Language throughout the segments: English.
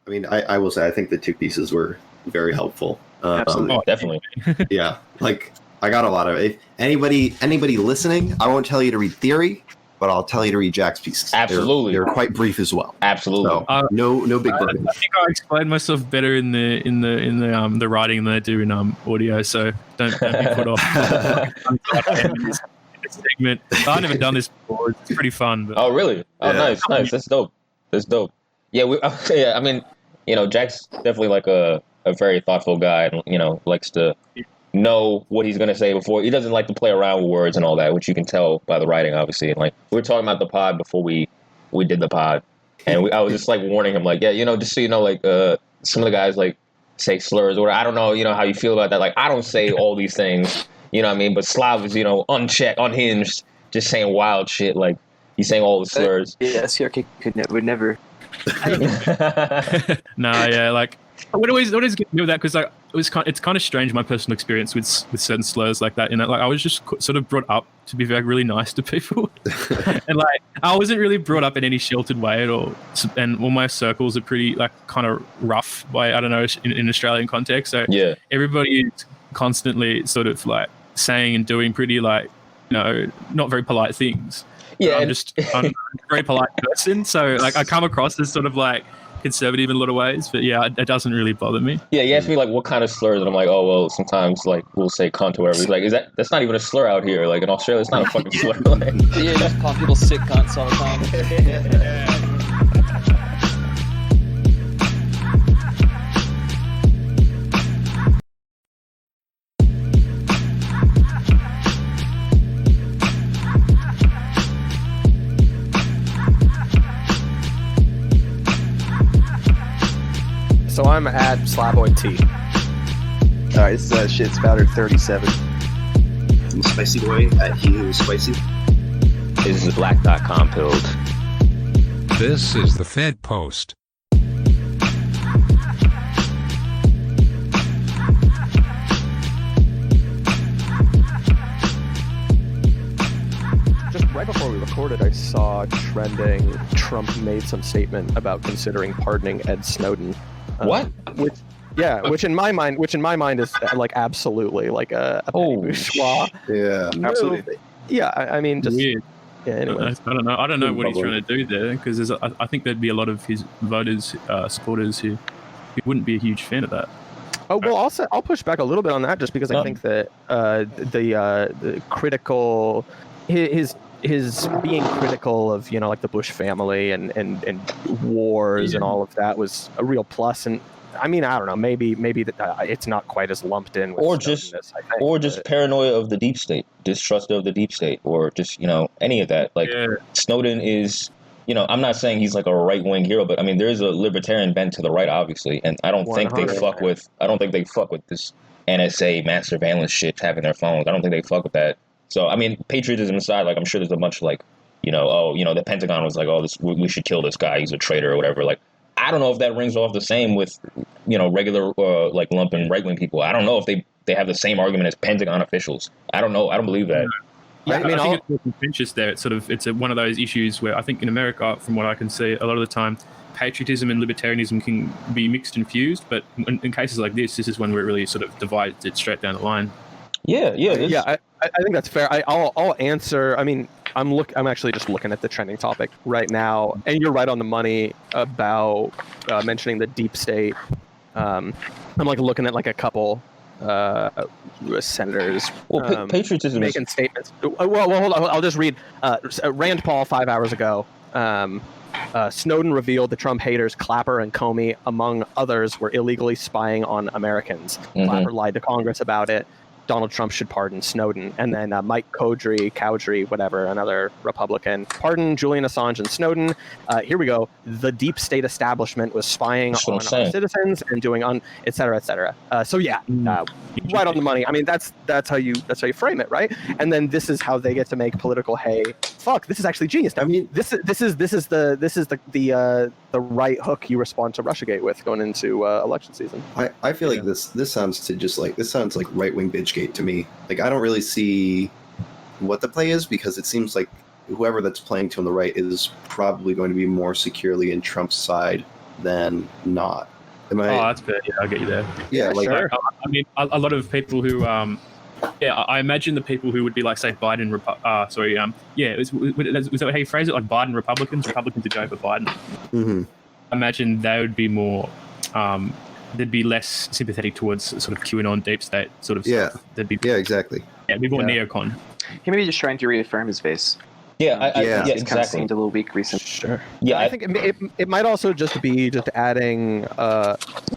I mean, I will say I think the two pieces were very helpful. Absolutely. Definitely. Yeah, like I got a lot of. If anybody listening, I won't tell you to read theory, but I'll tell you to read Jack's pieces. Absolutely. They're quite brief as well. Absolutely. So no big burden. I think I explained myself better in the writing than I do in audio, so don't be put off. Segment. I've never done this before. It's pretty fun. But... Oh, really? Oh, yeah. Nice. That's dope. Yeah, I mean, Jack's definitely like a very thoughtful guy, and likes to know what he's gonna say before. He doesn't like to play around with words and all that, which you can tell by the writing, obviously. And like we were talking about the pod before we did the pod, and I was just like warning him, like, yeah, just so you know, like some of the guys like say slurs or I don't know, how you feel about that. Like I don't say all these things, you know what I mean? But Slav is, unchecked, unhinged, just saying wild shit. Like he's saying all the slurs. Yeah, CRK would never. Nah, yeah, like I would always get me with that because like it's kind of strange my personal experience with certain slurs like that. Like I was just sort of brought up to be like really nice to people, and like I wasn't really brought up in any sheltered way at all. And all my circles are pretty like kind of rough by I don't know in Australian context. So yeah, everybody is constantly sort of like saying and doing pretty like not very polite things. Yeah, I'm a very polite person, so like I come across as sort of like conservative in a lot of ways, but yeah, it doesn't really bother me. Yeah, you asked me like what kind of slurs, and I'm like, oh well, sometimes like we'll say cunt or whatever. He's like, that's not even a slur out here. Like in Australia, it's not a fucking slur. Like, yeah, just call people sick cunts all the time. So I'm at Slavoid T. All right, this is Shit Spouter 37. I'm Spicy Boy at He Who is Spicy. This is Black.com pilled. This is the Fed Post. Just right before we recorded, I saw trending Trump made some statement about considering pardoning Ed Snowden. What? Which in my mind is like absolutely like a bourgeois. Yeah, absolutely. Yeah, I mean, just weird. Yeah, anyway. I don't know what he's trying to do there because I think there'd be a lot of his voters, supporters who wouldn't be a huge fan of that. Oh well, I'll push back a little bit on that just because I think that the critical his being critical of like the Bush family and wars and all of that was a real plus. And I mean, I don't know, maybe that it's not quite as lumped in with just paranoia of the deep state, distrust of the deep state, or just any of that. Like Snowden is, I'm not saying he's like a right wing hero, but I mean there is a libertarian bent to the right, obviously, and I don't think they fuck with this NSA mass surveillance shit having their phones. I don't think they fuck with that. So I mean, patriotism aside, like I'm sure there's a bunch of like, the Pentagon was like, oh, we should kill this guy, he's a traitor or whatever. Like, I don't know if that rings off the same with, regular like Lumpen right-wing people. I don't know if they have the same argument as Pentagon officials. I don't know. I don't believe that. Yeah, I think it's more contentious there. It's one of those issues where I think in America, from what I can see, a lot of the time, patriotism and libertarianism can be mixed and fused. But in cases like this is when we're really sort of divided it straight down the line. Yeah. I think that's fair. I'll answer. I mean, I'm actually just looking at the trending topic right now, and you're right on the money about mentioning the deep state. I'm like looking at like a couple senators. Well, patriotism making statements. Well, hold on. I'll just read. Rand Paul 5 hours ago. Snowden revealed the Trump haters Clapper and Comey, among others, were illegally spying on Americans. Mm-hmm. Clapper lied to Congress about it. Donald Trump should pardon Snowden. And then Mike Cowdery, whatever, another Republican, pardon Julian Assange and Snowden. Here we go. The deep state establishment was spying on our citizens and doing et cetera, et cetera. So yeah, right on the money. I mean, that's how you frame it, right? And then this is how they get to make political hay. Fuck, this is actually genius. I mean, this is the right hook you respond to Russiagate with going into election season. I feel like this sounds like right wing bitchgate to me. Like I don't really see what the play is because it seems like whoever that's playing to on the right is probably going to be more securely in Trump's side than not. Oh, that's fair. Yeah, I'll get you there. Yeah, like sure. I mean, a lot of people who, I imagine the people who would be like, say, Biden, was that how you phrase it? Like Biden Republicans who go for Biden. mhm. I imagine they would be more, they'd be less sympathetic towards sort of QAnon deep state sort of Yeah. stuff. They'd be, Exactly. Yeah, it'd be more neocon. He may be just trying to reaffirm his base. Yeah, Yeah. It's kind of exactly. seemed a little weak recently. Sure. Yeah, I think it might also just be adding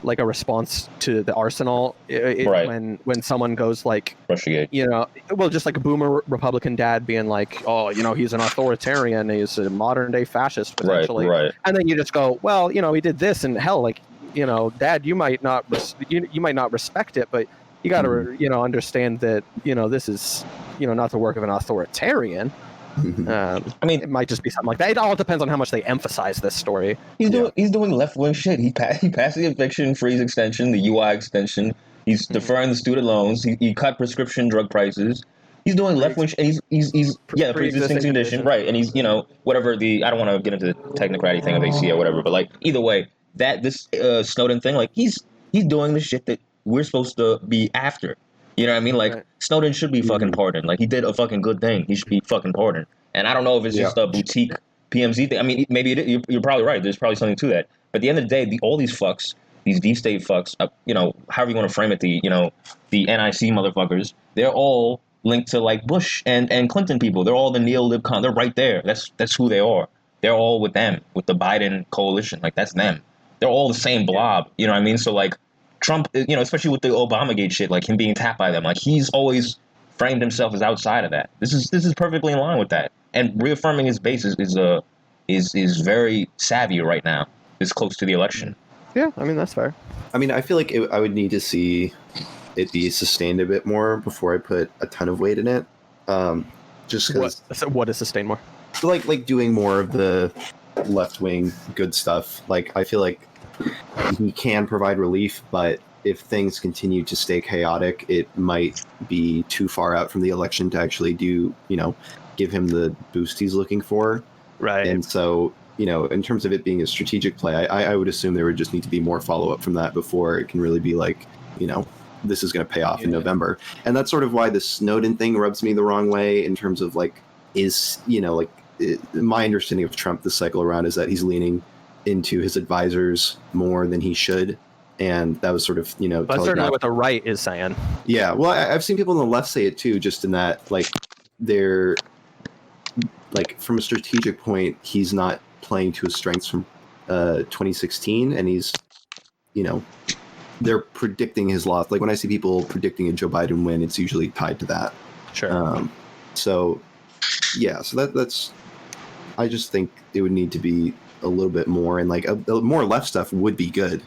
like a response to the arsenal Right. when someone goes like, Russiagate. you know, well, just like a boomer Republican dad being like, oh, you know, he's an authoritarian, he's a modern day fascist potentially, Right. and then you just go, well, you know, he did this, and hell, like, you know, Dad, you might not you might not respect it, but you got to you know, understand that, you know, this is, you know, not the work of an authoritarian. I mean, it might just be something like that. It all depends on how much they emphasize this story. He's doing left wing shit. He passed the eviction freeze extension, the UI extension. He's deferring the student loans. He cut prescription drug prices. He's doing left wing. And he's pre-existing condition, right? And he's, you know, whatever the, I don't want to get into the technocratic thing of ACA or whatever, but like either way, this Snowden thing, like he's doing the shit that we're supposed to be after. You know what I mean? Like, Snowden should be fucking pardoned. Like, he did a fucking good thing. He should be fucking pardoned. And I don't know if it's just a boutique PMZ thing. I mean, maybe you're probably right. There's probably something to that. But at the end of the day, all these fucks, these deep state fucks, you know, however you want to frame it, the NIC motherfuckers, they're all linked to, like, Bush and Clinton people. They're all the neo-lib they're right there. That's who they are. They're all with them, with the Biden coalition. Like, that's them. They're all the same blob. You know what I mean? So, like, Trump, you know, especially with the Obamagate shit, like him being tapped by them, like he's always framed himself as outside of that. This is perfectly in line with that, and reaffirming his base is very savvy right now. This close to the election. Yeah, I mean, that's fair. I mean, I feel like I would need to see it be sustained a bit more before I put a ton of weight in it. Just because what is sustained more? Like doing more of the left wing good stuff. Like I feel like he can provide relief, but if things continue to stay chaotic, it might be too far out from the election to actually do, you know, give him the boost he's looking for. Right. And so, you know, in terms of it being a strategic play, I would assume there would just need to be more follow-up from that before it can really be like, you know, this is going to pay off in November. And that's sort of why the Snowden thing rubs me the wrong way in terms of like, is, you know, like my understanding of Trump this cycle around is that he's leaning into his advisors more than he should, and that was sort of, you know, that's certainly what the right is saying. Yeah, well, I've seen people on the left say it too, just in that like they're like, from a strategic point, he's not playing to his strengths from 2016, and he's, you know, they're predicting his loss. Like when I see people predicting a Joe Biden win, it's usually tied to that. Sure. So yeah, so that's I just think it would need to be a little bit more, and like a more left stuff would be good.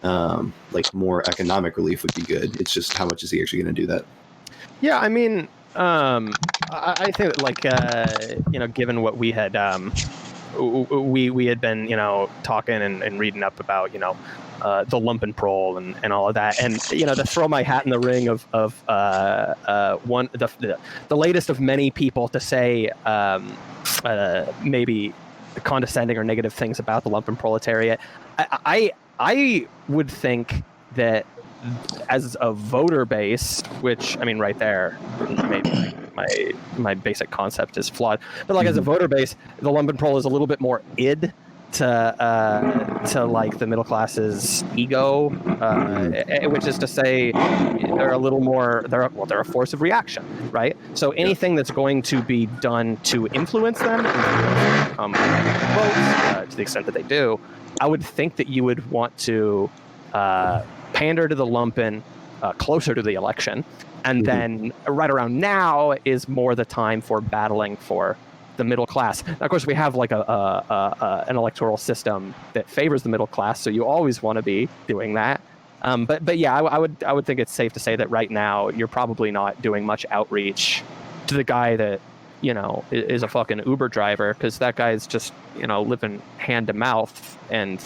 Like more economic relief would be good. It's just how much is he actually going to do that? Yeah, I mean, I think like you know, given what we had we had been, you know, talking and reading up about, you know, the Lumpenprol and all of that, and you know, to throw my hat in the ring of the latest of many people to say maybe condescending or negative things about the Lumpenproletariat. I would think that as a voter base, which I mean, right there, maybe my basic concept is flawed, but like as a voter base, the Lumpenprol is a little bit more id to like the middle class's ego, which is to say they're a little more, they're a force of reaction, right? So anything that's going to be done to influence them, votes, to the extent that they do, I would think that you would want to pander to the Lumpen closer to the election, and then right around now is more the time for battling for the middle class. Now, of course, we have like an electoral system that favors the middle class, so you always want to be doing that. But yeah, I would think it's safe to say that right now you're probably not doing much outreach to the guy that, you know, is a fucking Uber driver, because that guy's just, you know, living hand to mouth. And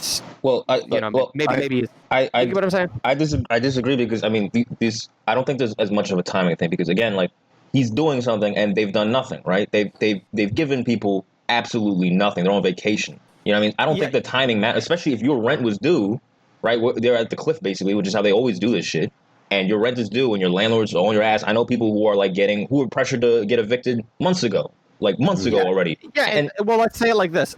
maybe I you get what I'm saying? I disagree, because I mean this, I don't think there's as much of a timing thing, because again, like, he's doing something and they've done nothing, right? They've given people absolutely nothing. They're on vacation. You know what I mean? I don't think the timing matters, especially if your rent was due, right? They're at the cliff, basically, which is how they always do this shit. And your rent is due and your landlord's on your ass. I know people who are like who were pressured to get evicted months ago already. Yeah, and well, let's say it like this: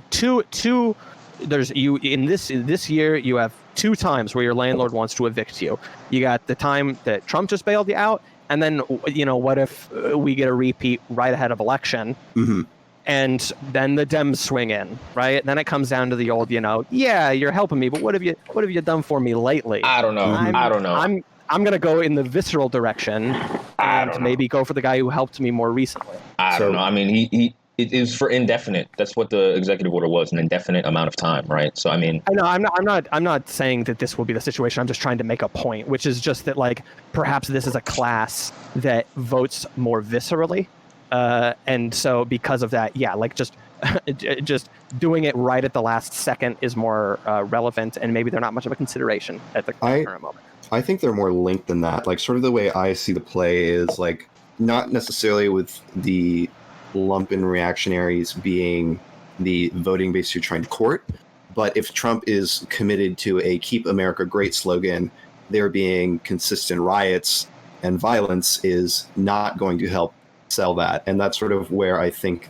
there's you in this year. You have 2 times where your landlord wants to evict you. You got the time that Trump just bailed you out, and then what if we get a repeat right ahead of election? Mm-hmm. And then the Dems swing in, right? Then it comes down to the old, yeah, you're helping me, but what have you done for me lately? I don't know. I'm gonna go in the visceral direction and maybe go for the guy who helped me more recently. I don't know. I mean, it is for indefinite. That's what the executive order was, an indefinite amount of time, right? So I mean, I know I'm not saying that this will be the situation. I'm just trying to make a point, which is just that like perhaps this is a class that votes more viscerally. And so because of that, just doing it right at the last second is more relevant, and maybe they're not much of a consideration at the current moment. I think they're more linked than that. Like, sort of the way I see the play is like not necessarily with the Lumpen reactionaries being the voting base you're trying to court, but if Trump is committed to a "Keep America Great" slogan, there being consistent riots and violence is not going to help sell that. And that's sort of where I think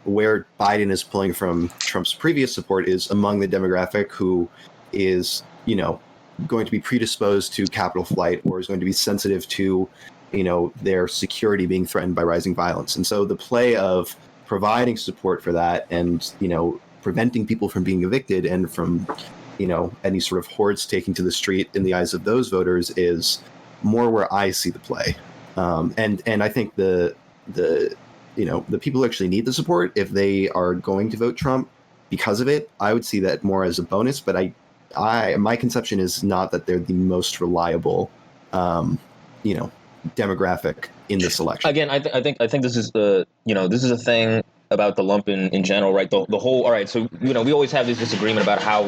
where Biden is pulling from Trump's previous support is among the demographic who is, going to be predisposed to capital flight or is going to be sensitive to, their security being threatened by rising violence. And so the play of providing support for that and, preventing people from being evicted and from, any sort of hordes taking to the street in the eyes of those voters is more where I see the play. And I think the people who actually need the support, if they are going to vote Trump because of it, I would see that more as a bonus. But my conception is not that they're the most reliable, demographic in this election. Again, I think this is this is a thing about the Lumpen in general, right? The whole, all right. So we always have this disagreement about how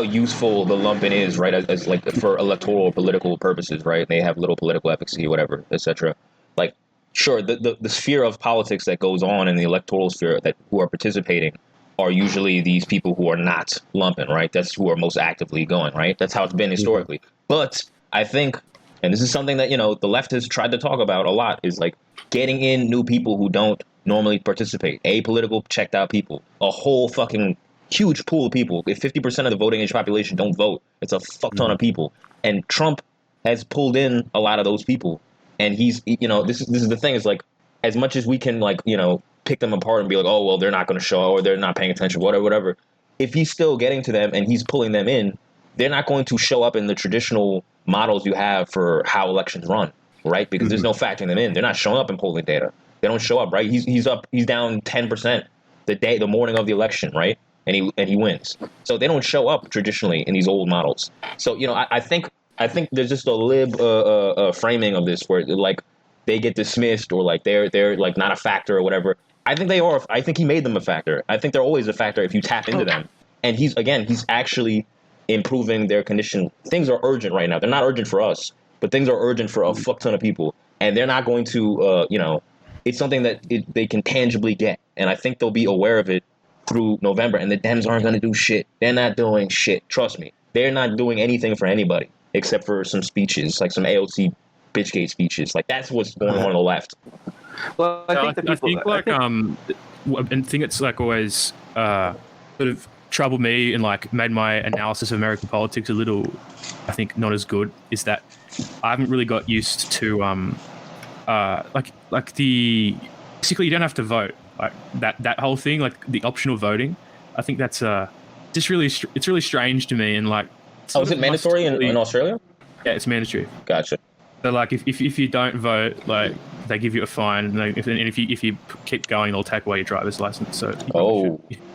useful the Lumpen is, right? As like for electoral or political purposes, right? They have little political efficacy, whatever, etc. Like, sure, the sphere of politics that goes on in the electoral sphere that who are participating are usually these people who are not Lumpen, right? That's who are most actively going, right? That's how it's been historically. Mm-hmm. But I think, and this is something that, the left has tried to talk about a lot, is like getting in new people who don't normally participate, apolitical, checked out people, a whole fucking huge pool of people. If 50% of the voting age population don't vote, it's a fuck ton of people. And Trump has pulled in a lot of those people. And he's, this is the thing, is like, as much as we can, like, pick them apart and be like, oh, well, they're not going to show or they're not paying attention, whatever. If he's still getting to them and he's pulling them in, they're not going to show up in the traditional models you have for how elections run, right? Because there's no factoring them in. They're not showing up in polling data. They don't show up, right? He's down 10% the morning of the election, right? And he wins. So they don't show up traditionally in these old models. So, I think there's just a lib framing of this where like they get dismissed or like they're like not a factor or whatever. I think they are. I think he made them a factor. I think they're always a factor if you tap into them. And he's actually improving their condition. Things are urgent right now. They're not urgent for us, but things are urgent for a fuck ton of people. And they're not going to, it's something that they can tangibly get. And I think they'll be aware of it through November. And the Dems aren't going to do shit. They're not doing shit. Trust me. They're not doing anything for anybody except for some speeches, like some AOC Bitchgate speeches. Like, that's what's going on the left. Well, I think it's like always sort of troubled me and like made my analysis of American politics a little, I think, not as good, is that I haven't really got used to basically you don't have to vote, like that whole thing, like the optional voting. I think that's just really it's really strange to me. And like, oh, is it mandatory in Australia? Yeah, it's mandatory. Gotcha. So like if you don't vote, like they give you a fine, and if you keep going, they'll take away your driver's license. So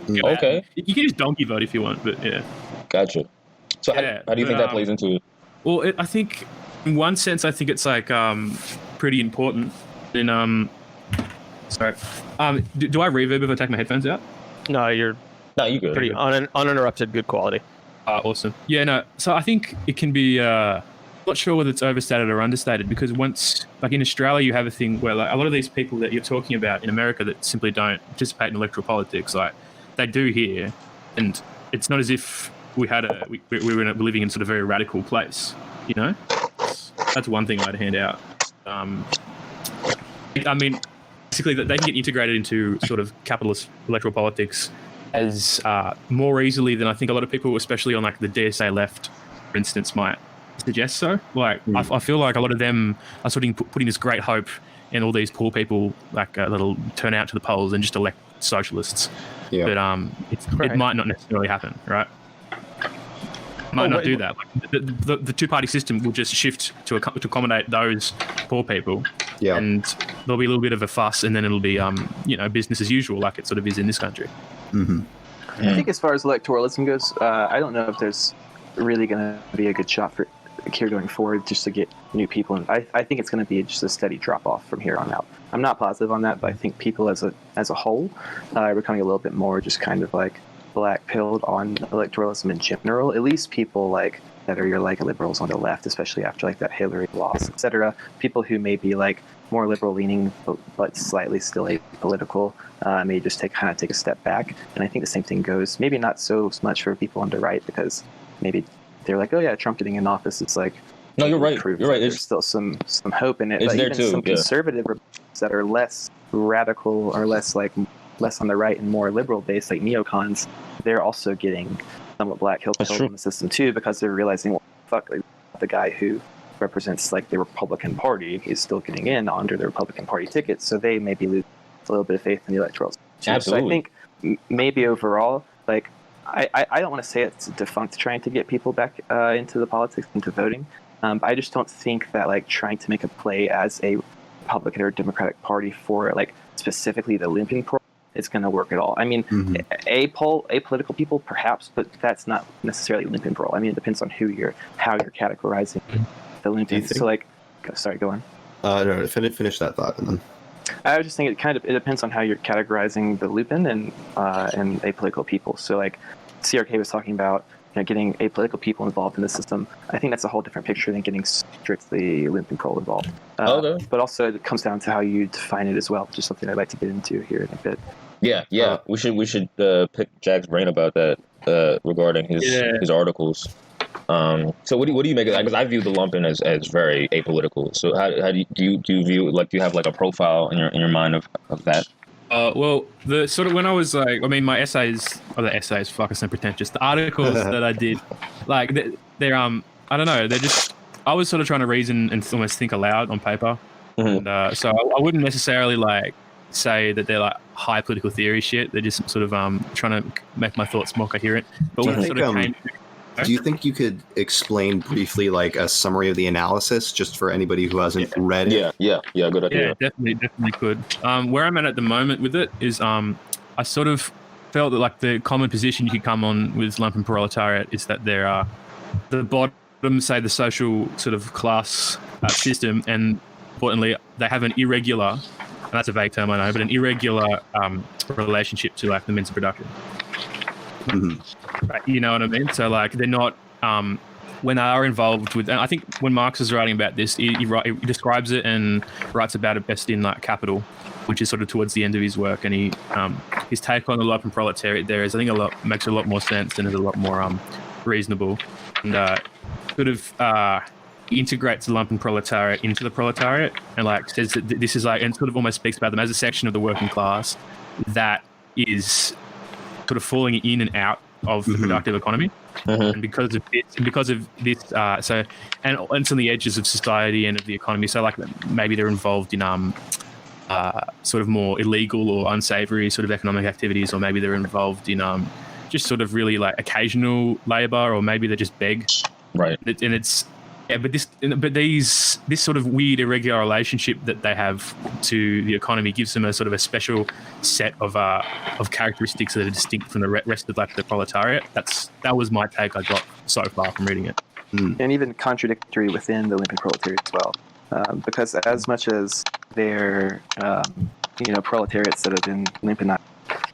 okay. You can just donkey vote if you want, but yeah. Gotcha. So how do you think that plays into it? Well, I think in one sense, I think it's like pretty important. And sorry, do I reverb if I take my headphones out? No, you're good. Pretty uninterrupted, good quality. Awesome. Yeah, no. So I think it can be. Not sure whether it's overstated or understated, because once, like in Australia, you have a thing where like a lot of these people that you're talking about in America that simply don't participate in electoral politics, like they do here, and it's not as if we were living in sort of a very radical place, you know. That's one thing I'd hand out. I mean, basically, that they can get integrated into sort of capitalist electoral politics as more easily than I think a lot of people, especially on like the DSA left, for instance, might suggest so. Like, I feel like a lot of them are sort of putting this great hope in all these poor people, like that'll turn out to the polls and just elect socialists. Yeah. But it might not necessarily happen, right? Might not do that. Like, the two-party system will just shift to accommodate those poor people. Yeah. And there'll be a little bit of a fuss, and then it'll be business as usual, like it sort of is in this country. Mm-hmm. I think as far as electoralism goes, I don't know if there's really going to be a good shot for here going forward just to get new people. And I think it's going to be just a steady drop off from here on out. I'm not positive on that, but I think people as a whole are becoming a little bit more just kind of like black-pilled on electoralism in general. At least people like that are your like liberals on the left, especially after like that Hillary loss, etc. People who may be like more liberal-leaning but slightly still apolitical may just take a step back. And I think the same thing goes maybe not so much for people on the right, because maybe they're like, oh yeah, Trump getting in office is like, no, you're right. You're right. There's still some hope in it. It's but there even too, some conservative Republicans that are less radical or less on the right and more liberal based, like neocons, they're also getting somewhat black hill in the system too, because they're realizing, well, fuck, like, the guy who represents like the Republican Party is still getting in under the Republican Party ticket, so they maybe lose a little bit of faith in the electoral system. Absolutely. So I think maybe overall, like, I don't want to say it's defunct trying to get people back into the politics, into voting. I just don't think that like trying to make a play as a Republican or Democratic Party for like specifically the Lumpen program is going to work at all. I mean, apolitical people perhaps, but that's not necessarily Lumpen pro. I mean, it depends on how you're categorizing the Lumpen. So like, sorry, go on. No, finish that thought and then. I was just thinking it depends on how you're categorizing the Lumpen and apolitical people. So like CRK was talking about, getting apolitical people involved in the system. I think that's a whole different picture than getting strictly Lumpen pro involved. But also it comes down to how you define it as well, which is something I'd like to get into here in a bit. Yeah. We should pick Jack's brain about that regarding his articles. So what do you make of that? Because I view the Lumpen as very apolitical. So how do you view, like, do you have like a profile in your mind of that? Well, the sort of when I was like, I mean, my essays, fuck, it's so pretentious. The articles that I did, like, they're I don't know, they're just, I was sort of trying to reason and almost think aloud on paper. Mm-hmm. And so I wouldn't necessarily like say that they're like high political theory shit. They're just sort of trying to make my thoughts more coherent. But when it sort of came. Do you think you could explain briefly like a summary of the analysis just for anybody who hasn't read it? Yeah, good idea. Yeah, definitely could. Where I'm at the moment with it is I sort of felt that like the common position you could come on with Lumpenproletariat is that there are the bottom, say the social sort of class system, and importantly they have an irregular, and that's a vague term I know, but an irregular relationship to like the means of production. Mm-hmm. Right, you know what I mean? So like they're not when they are involved with, and I think when Marx is writing about this, he describes it and writes about it best in like Capital, which is sort of towards the end of his work, and he his take on the Lumpenproletariat there is, I think, makes a lot more sense and is a lot more reasonable, and sort of integrates the Lumpenproletariat into the proletariat, and like says that this is like, and sort of almost speaks about them as a section of the working class that is sort of falling in and out of the productive economy, and because of this, so and it's on the edges of society and of the economy. So like maybe they're involved in sort of more illegal or unsavory sort of economic activities, or maybe they're involved in just sort of really like occasional labor, or maybe they just beg. Right. And it's this sort of weird irregular relationship that they have to the economy gives them a sort of a special set of characteristics that are distinct from the rest of like the proletariat. That was my take I got so far from reading it. And even contradictory within the Lumpenproletariat as well, because as much as they're proletariats that have been Lumpenized,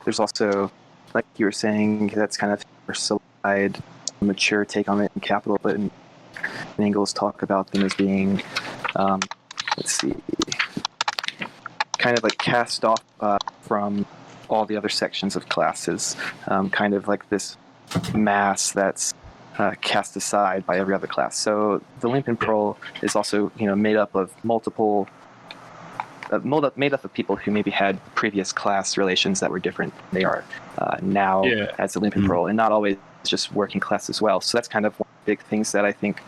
there's also, like you were saying, that's kind of a mature take on it in Capital, but in Engels talk about them as being, kind of like cast off from all the other sections of classes, kind of like this mass that's cast aside by every other class. So the Lumpenprole is also, made up of multiple, made up of people who maybe had previous class relations that were different than they are now as the Lumpenprole, and not always just working class as well. So that's kind of one of the big things that I think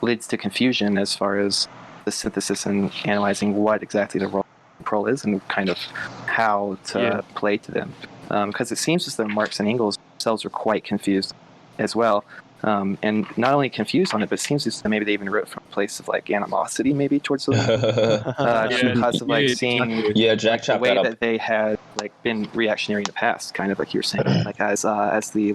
leads to confusion as far as the synthesis and analyzing what exactly the role of the Prole is and kind of how to play to them. Because it seems as though Marx and Engels themselves were quite confused as well. And not only confused on it, but it seems as though maybe they even wrote from a place of like animosity maybe towards them. Because of like seeing the way that they had like been reactionary in the past, kind of like you were saying, like as the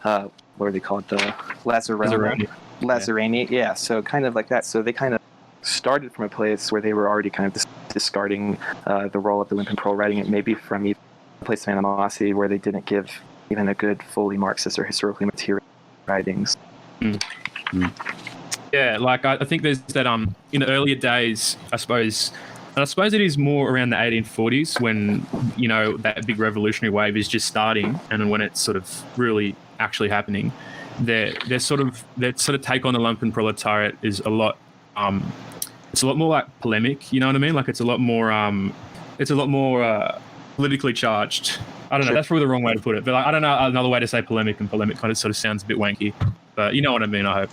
what are they called? The Lazarani. Yeah, so kind of like that. So they kind of started from a place where they were already kind of discarding the role of the Lumpenprole, writing it maybe from a place of animosity where they didn't give even a good fully Marxist or historically material writings. Yeah, like I think there's that in the earlier days, I suppose it is more around the 1840s when that big revolutionary wave is just starting, and when it's sort of really actually happening. Their sort of take on the Lumpenproletariat is a lot it's a lot more like polemic, you know what I mean? Like it's a lot more politically charged. I don't know, that's probably the wrong way to put it, but I don't know another way to say polemic, and polemic kind of sort of sounds a bit wanky, but you know what I mean, I hope.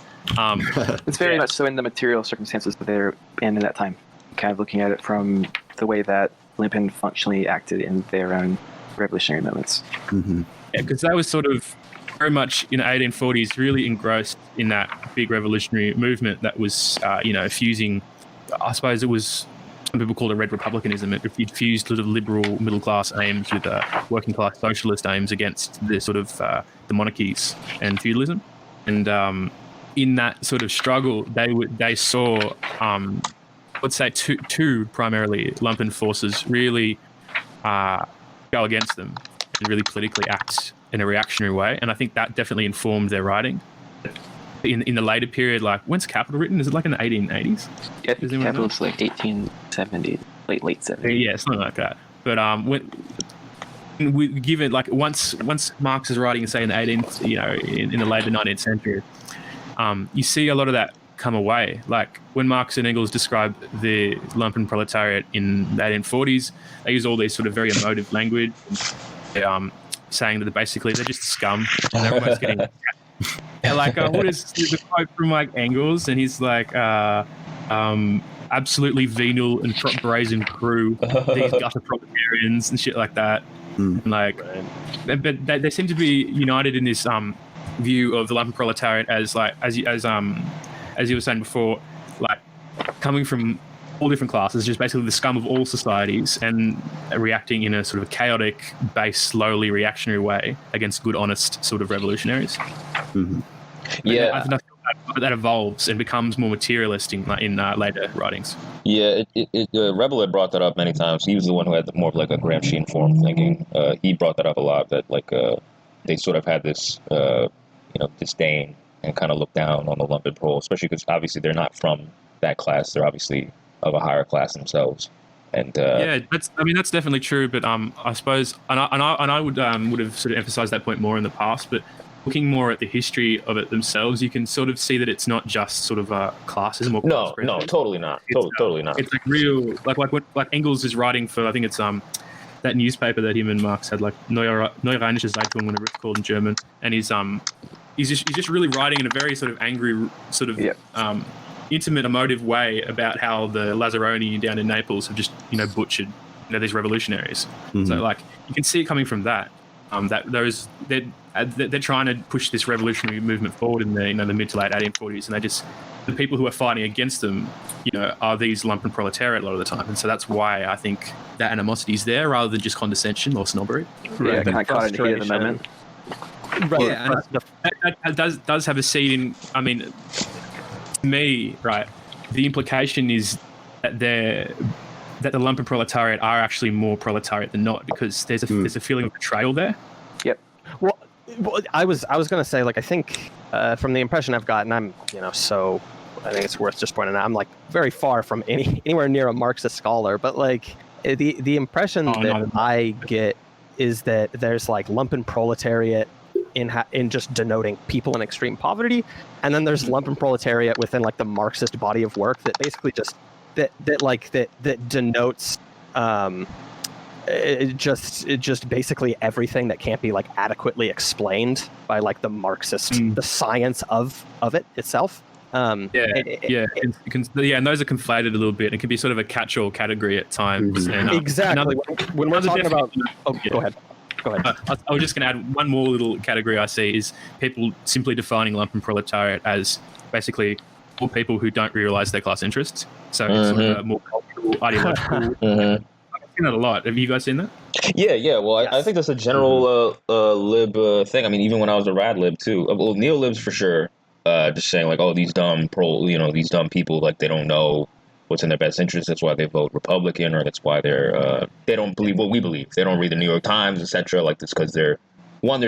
It's very much so in the material circumstances that they're in that time, kind of looking at it from the way that Lumpen functionally acted in their own revolutionary moments. Yeah, because they was sort of very much in the 1840s really engrossed in that big revolutionary movement that was, fusing, I suppose it was, some people call it red republicanism. It fused sort of liberal middle class aims with working class socialist aims against the sort of the monarchies and feudalism. And in that sort of struggle, they saw, let's say, two primarily Lumpen forces really go against them and really politically act in a reactionary way, and I think that definitely informed their writing. In the later period, like when's Capital written? Is it like in the 1880s? Yeah, I think Capital's like 1870, late 70s. Yeah, something like that. But when we give it like once Marx is writing, say in the 18th, in the later 19th century, you see a lot of that come away. Like when Marx and Engels describe the Lumpenproletariat in the 1840s, they use all these sort of very emotive language. Saying that basically they're just scum. And they're almost getting what is the quote from like Engels? And he's like, absolutely venal and brazen crew, these gutter proletarians and shit like that. And like, but they seem to be united in this view of the Lumpenproletariat as like as you were saying before, like coming from all different classes, just basically the scum of all societies, and reacting in a sort of chaotic, based, slowly reactionary way against good, honest sort of revolutionaries. Yeah, I think that evolves and becomes more materialist in later writings. Yeah, Rebel had brought that up many times. He was the one who had more of like a Gramscian form thinking. He brought that up a lot, that like they sort of had this disdain and kind of look down on the Lumpenprole, especially because obviously they're not from that class. They're obviously of a higher class themselves, and that's definitely true. But I suppose, and I would have sort of emphasized that point more in the past. But looking more at the history of it themselves, you can sort of see that it's not just sort of classism or no, totally not, totally not. It's like real, like Engels is writing for, I think it's that newspaper that him and Marx had, like Neue Rheinische Zeitung, whatever it's called in German, and he's just really writing in a very sort of angry sort of intimate, emotive way about how the Lazzaroni down in Naples have just butchered these revolutionaries. So like you can see it coming from that. They're trying to push this revolutionary movement forward in the the mid to late 1840s, and the people who are fighting against them are these Lumpenproletariat a lot of the time, and so that's why I think that animosity is there rather than just condescension or snobbery. Yeah, kind of caught in the heat of the moment. Right. Yeah, and that does have a seed in. I mean, to me, right, the implication is that the Lumpenproletariat are actually more proletariat than not, because there's a feeling of betrayal there. Yep. Well, I was going to say, like, I think from the impression I've gotten, I'm so I think it's worth just pointing out, I'm like very far from anywhere near a Marxist scholar, but like the impression I get is that there's like Lumpenproletariat in just denoting people in extreme poverty, and then there's Lumpenproletariat within like the Marxist body of work that basically just that denotes it just basically everything that can't be like adequately explained by like the Marxist the science of it itself. And those are conflated a little bit. It can be sort of a catch-all category at times. And, exactly. When we're talking about, go ahead. I was just going to add one more little category I see is people simply defining Lumpenproletariat as basically all people who don't realize their class interests. So it's sort of a more cultural, ideological. I've seen that a lot. Have you guys seen that? Yeah. Well, yes. I think that's a general lib thing. I mean, even when I was a rad lib too. Well, neo-libs for sure. Just saying like, oh, these dumb these dumb people, like they don't know what's in their best interest. That's why they vote Republican, or that's why they don't believe what we believe. They don't read the New York Times, etc. Like this because they're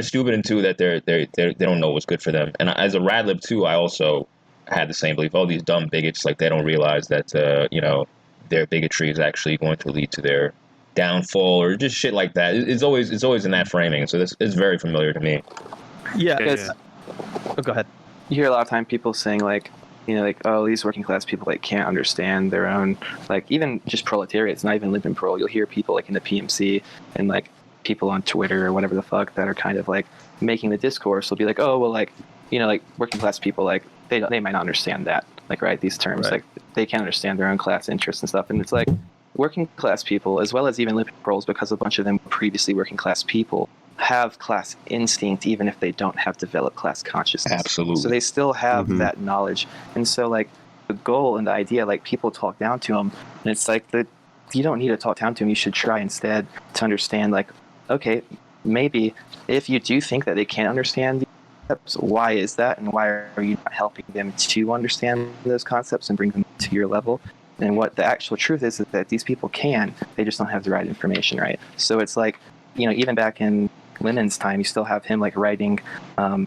stupid, and two that they don't know what's good for them. And as a rad lib too, I also had the same belief. Oh, these dumb bigots, like they don't realize that their bigotry is actually going to lead to their downfall, or just shit like that. It's always in that framing. So this is very familiar to me. Oh, go ahead. You hear a lot of time people saying like, oh, these working class people like can't understand their own, like even just proletariat. It's not even Lumpenprol. You'll hear people like in the PMC and like people on Twitter or whatever the fuck that are kind of like making the discourse. They'll be like, oh, well, like like working class people, like they might not understand that, like these terms, right. Like they can't understand their own class interests and stuff. And it's like working class people, as well as even Lumpenprols, because a bunch of them were previously working class people, have class instinct even if they don't have developed class consciousness. Absolutely. So they still have that knowledge. And so like the goal and the idea, like people talk down to them, and it's like you don't need to talk down to them. You should try instead to understand like, okay, maybe if you do think that they can't understand these concepts, why is that? And why are you not helping them to understand those concepts and bring them to your level? And what the actual truth is that these people can, they just don't have the right information, right? So it's like, even back in Lenin's time, you still have him like writing,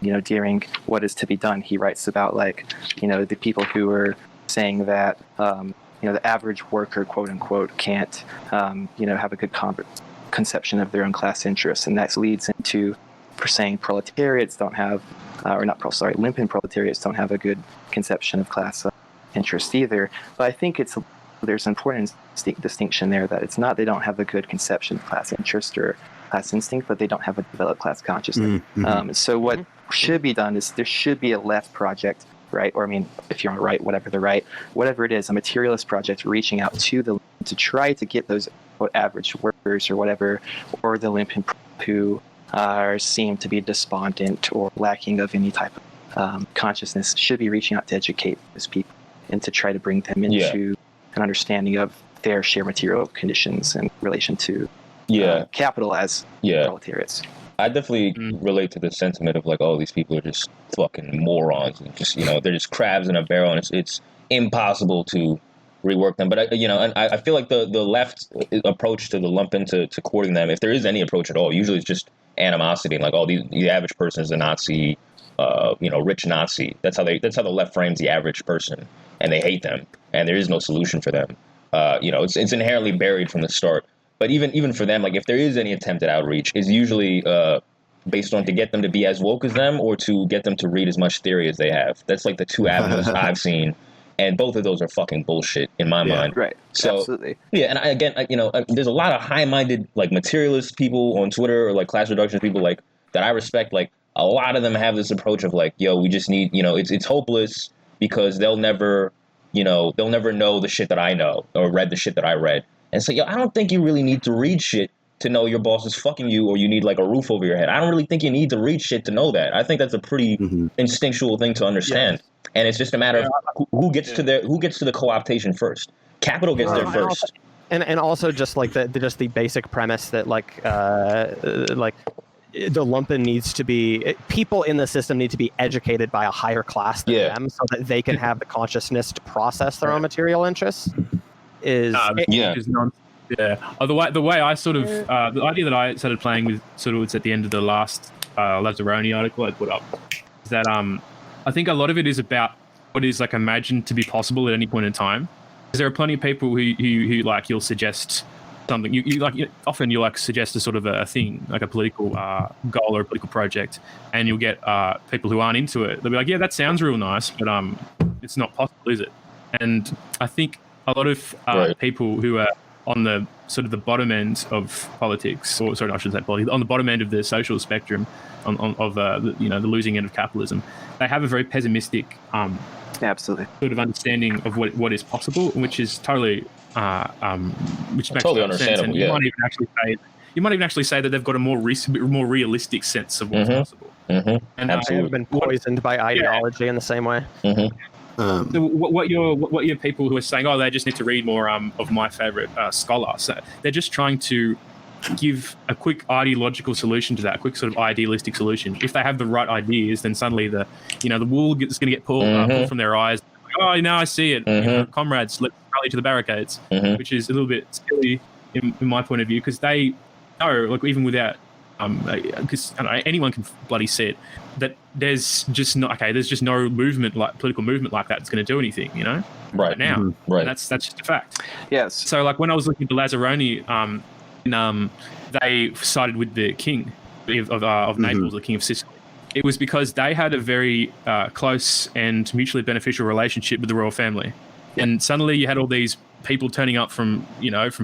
during What Is to Be Done. He writes about like, the people who were saying that, the average worker, quote unquote, can't, have a good conception of their own class interests. And that leads into saying proletariats don't have, Lumpen proletariats don't have a good conception of class interest either. But I think there's an important distinction there, that it's not they don't have a good conception of class interest or class instinct, but they don't have a developed class consciousness. So what should be done is there should be a left project, right? Or I mean, if you're on the right, whatever it is, a materialist project reaching out to try to get those average workers or whatever, or the Lumpen who seem to be despondent or lacking of any type of consciousness, should be reaching out to educate those people and to try to bring them into an understanding of their shared material conditions in relation to capital as proletariats. I definitely relate to the sentiment of like, oh, these people are just fucking morons, and just they're just crabs in a barrel, and it's impossible to rework them. But I feel like the left approach to the Lumpen to courting them, if there is any approach at all, usually it's just animosity, and like, oh, the average person is a Nazi, rich Nazi. That's how the left frames the average person, and they hate them, and there is no solution for them. It's inherently buried from the start. But even for them, like if there is any attempt at outreach, is usually based on to get them to be as woke as them, or to get them to read as much theory as they have. That's like the two avenues I've seen, and both of those are fucking bullshit in my mind. Right. So, absolutely. Yeah, and there's a lot of high-minded like materialist people on Twitter, or like class reductionist people like that I respect. Like a lot of them have this approach of like, yo, we just need, it's hopeless because they'll never know the shit that I know or read the shit that I read. And so, I don't think you really need to read shit to know your boss is fucking you, or you need like a roof over your head. I don't really think you need to read shit to know that. I think that's a pretty instinctual thing to understand. Yeah. And it's just a matter of who gets to the co-optation first. Capital gets there first. And also just like the basic premise that like the Lumpen needs to be, people in the system need to be educated by a higher class than them, so that they can have the consciousness to process their own material interests. The way I sort of the idea that I started playing with sort of was at the end of the last Lazzaroni article I put up, is that I think a lot of it is about what is like imagined to be possible at any point in time. Because there are plenty of people who like you'll suggest something, often you like suggest a sort of a thing, like a political goal or a political project, and you'll get people who aren't into it. They'll be like, yeah, that sounds real nice, but it's not possible, is it? And I think a lot of people who are on the sort of the bottom end of politics, or sorry, I shouldn't say politics, on the bottom end of the social spectrum, the losing end of capitalism, they have a very pessimistic, absolutely, sort of understanding of what is possible, which is totally, which makes totally sense. And understandable. you might even actually say that they've got a more realistic sense of what's possible. Mm-hmm. And Absolutely. They have been poisoned by ideology in the same way. Mm-hmm. So what your people who are saying, oh, they just need to read more of my favorite scholar. So they're just trying to give a quick ideological solution to that, a quick sort of idealistic solution. If they have the right ideas, then suddenly the wool is going to get pulled from their eyes. Oh, now I see it. Comrades, let's rally to the barricades, which is a little bit silly in my point of view, because they know, like, even without because anyone can bloody see it, that there's just no movement, like political movement like that, that's going to do anything, right now. Right. And that's just a fact. Yes. So like when I was looking at the Lazzaroni, they sided with the king of Naples, the king of Sicily. It was because they had a very close and mutually beneficial relationship with the royal family, and suddenly you had all these people turning up from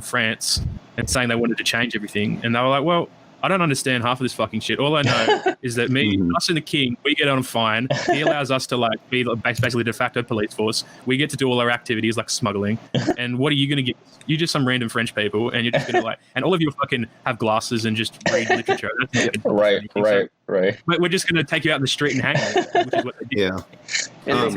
France and saying they wanted to change everything, and they were like, well, I don't understand half of this fucking shit. All I know is that us and the king, we get on fine. He allows us to be basically de facto police force. We get to do all our activities like smuggling. And what are you going to get? You just some random French people, and you're just going to and all of you fucking have glasses and just read literature. Right. We're just going to take you out in the street and hang you, which is what they do. Yeah. And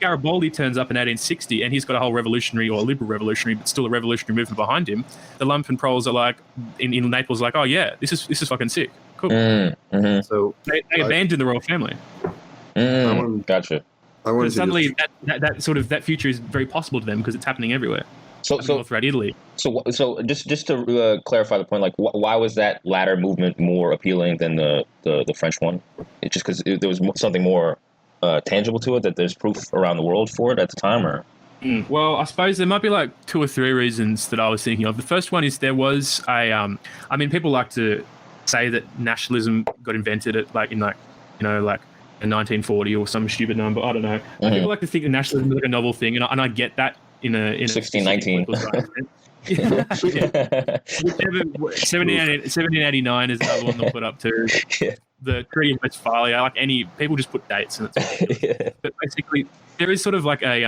Garibaldi turns up in 1860, and he's got a whole revolutionary or liberal revolutionary, but still a revolutionary movement behind him. The Lumpen proles are like in Naples, like, oh yeah, this is fucking sick, cool. So they abandoned the royal family. Gotcha. But suddenly that future is very possible to them because it's happening everywhere. So throughout Italy. So just to clarify the point, like why was that latter movement more appealing than the French one? It's just because there was something more tangible to it, that there's proof around the world for it at the time, or? Well, I suppose there might be like 2 or 3 reasons that I was thinking of. The first one is there was people like to say that nationalism got invented at in 1940 or some stupid number. I don't know. People like to think that nationalism is like a novel thing, and I get that in a 1619. Yeah. Whichever 1789 is another one they'll put up too. Yeah. The Treaty of Westphalia, people just put dates and it's but basically there is sort of like a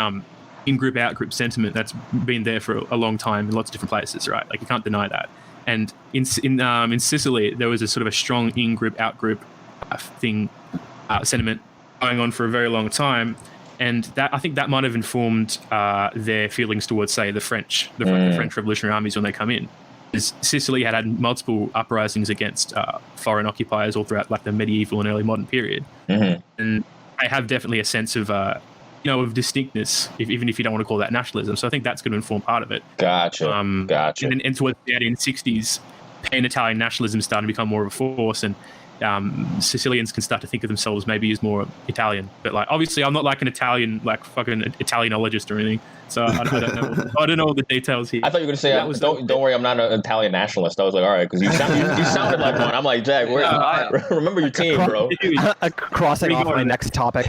in-group out-group sentiment that's been there for a long time in lots of different places, right? Like you can't deny that. And in Sicily there was a sort of a strong in-group out-group sentiment going on for a very long time. And I think that might have informed their feelings towards, say, the French Revolutionary Armies when they come in. Sicily had multiple uprisings against foreign occupiers all throughout the medieval and early modern period, and they have definitely a sense of of distinctness, even if you don't want to call that nationalism. So I think that's going to inform part of it. Gotcha. Gotcha. And towards the 1860s, pan-Italian nationalism is starting to become more of a force, and Sicilians can start to think of themselves maybe as more Italian, but obviously I'm not like an Italian, fucking Italianologist or anything, so I don't know all the details here. I thought you were going to say, don't worry, I'm not an Italian nationalist. I was like, all right, because you sounded like one. I'm like, Jack, remember your team, bro. Crossing off my next topic.